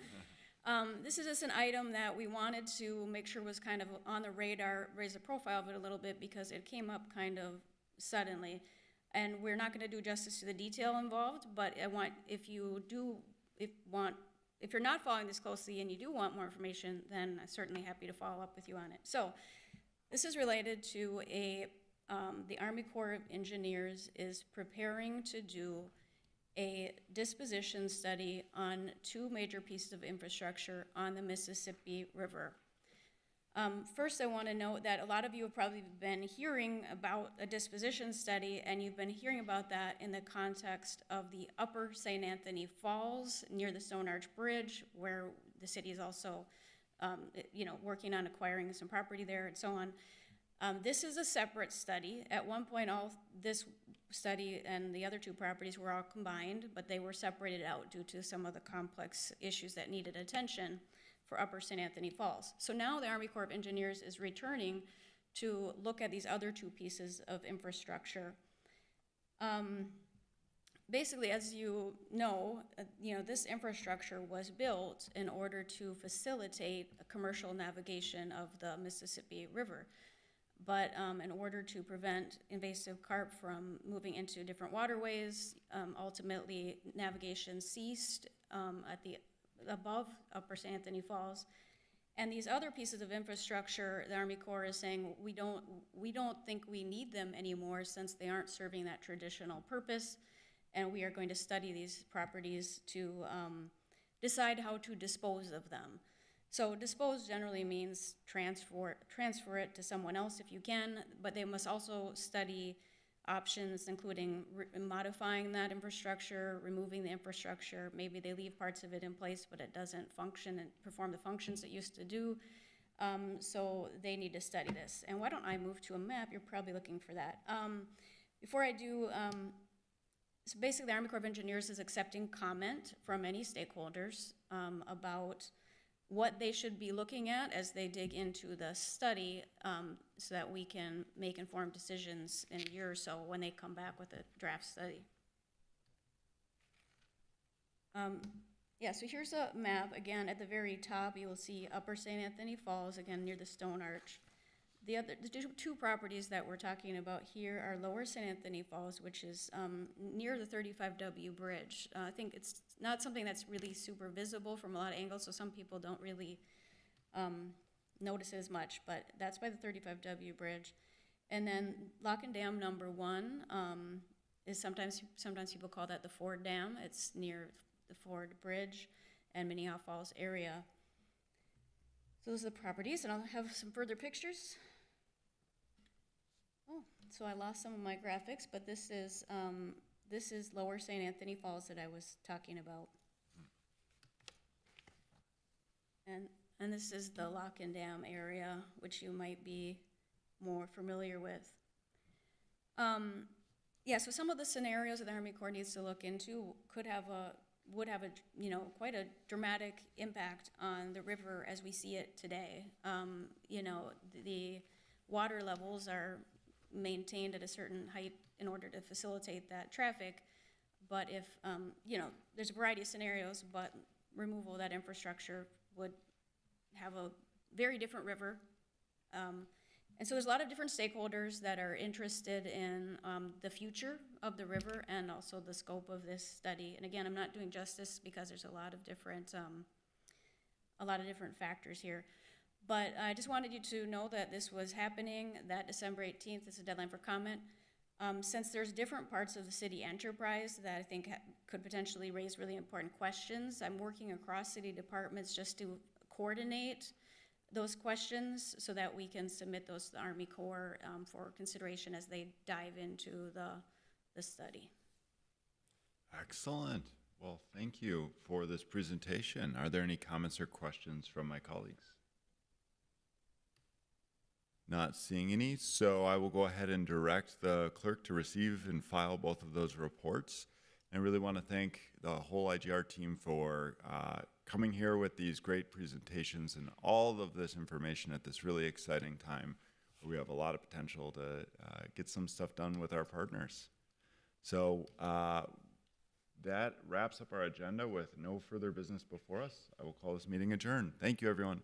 this is just an item that we wanted to make sure was kind of on the radar, raise the profile of it a little bit because it came up kind of suddenly. And we're not going to do justice to the detail involved, but I want, if you're not following this closely and you do want more information, then I'm certainly happy to follow up with you on it. So, this is related to the Army Corps of Engineers is preparing to do a disposition study on two major pieces of infrastructure on the Mississippi River. First, I want to note that a lot of you have probably been hearing about a disposition study, and you've been hearing about that in the context of the Upper St. Anthony Falls near the Stone Arch Bridge, where the city is also, working on acquiring some property there and so on. This is a separate study. At one point, this study and the other two properties were all combined, but they were separated out due to some of the complex issues that needed attention for Upper St. Anthony Falls. So now the Army Corps of Engineers is returning to look at these other two pieces of infrastructure. Basically, as you know, this infrastructure was built in order to facilitate a commercial navigation of the Mississippi River. But in order to prevent invasive carp from moving into different waterways, ultimately navigation ceased above Upper St. Anthony Falls. And these other pieces of infrastructure, the Army Corps is saying, we don't think we need them anymore since they aren't serving that traditional purpose, and we are going to study these properties to decide how to dispose of them. So dispose generally means transfer it to someone else if you can, but they must also study options, including modifying that infrastructure, removing the infrastructure. Maybe they leave parts of it in place, but it doesn't function and perform the functions it used to do. So they need to study this. And why don't I move to a map? You're probably looking for that. Before I do, so basically the Army Corps of Engineers is accepting comment from any stakeholders about what they should be looking at as they dig into the study, so that we can make informed decisions in a year or so when they come back with a draft study. So here's a map. Again, at the very top, you will see Upper St. Anthony Falls, again, near the Stone Arch. The two properties that we're talking about here are Lower St. Anthony Falls, which is near the 35W bridge. I think it's not something that's really super visible from a lot of angles, so some people don't really notice it as much, but that's by the 35W bridge. And then Lock and Dam number 1 is sometimes people call that the Ford Dam. It's near the Ford Bridge and Minnehaha Falls area. So those are the properties, and I'll have some further pictures. Oh, so I lost some of my graphics, but this is Lower St. Anthony Falls that I was talking about. And this is the Lock and Dam area, which you might be more familiar with. So some of the scenarios that the Army Corps needs to look into would have quite a dramatic impact on the river as we see it today. The water levels are maintained at a certain height in order to facilitate that traffic. But if, there's a variety of scenarios, but removal of that infrastructure would have a very different river. And so there's a lot of different stakeholders that are interested in the future of the river and also the scope of this study. And again, I'm not doing justice because there's a lot of different factors here. But I just wanted you to know that this was happening, that December 18th is the deadline for comment. Since there's different parts of the city enterprise that I think could potentially raise really important questions, I'm working across city departments just to coordinate those questions so that we can submit those to the Army Corps for consideration as they dive into the study. Excellent. Well, thank you for this presentation. Are there any comments or questions from my colleagues? Not seeing any, so I will go ahead and direct the clerk to receive and file both of those reports. I really want to thank the whole IGR team for coming here with these great presentations and all of this information at this really exciting time. We have a lot of potential to get some stuff done with our partners. So that wraps up our agenda with no further business before us. I will call this meeting adjourned. Thank you, everyone.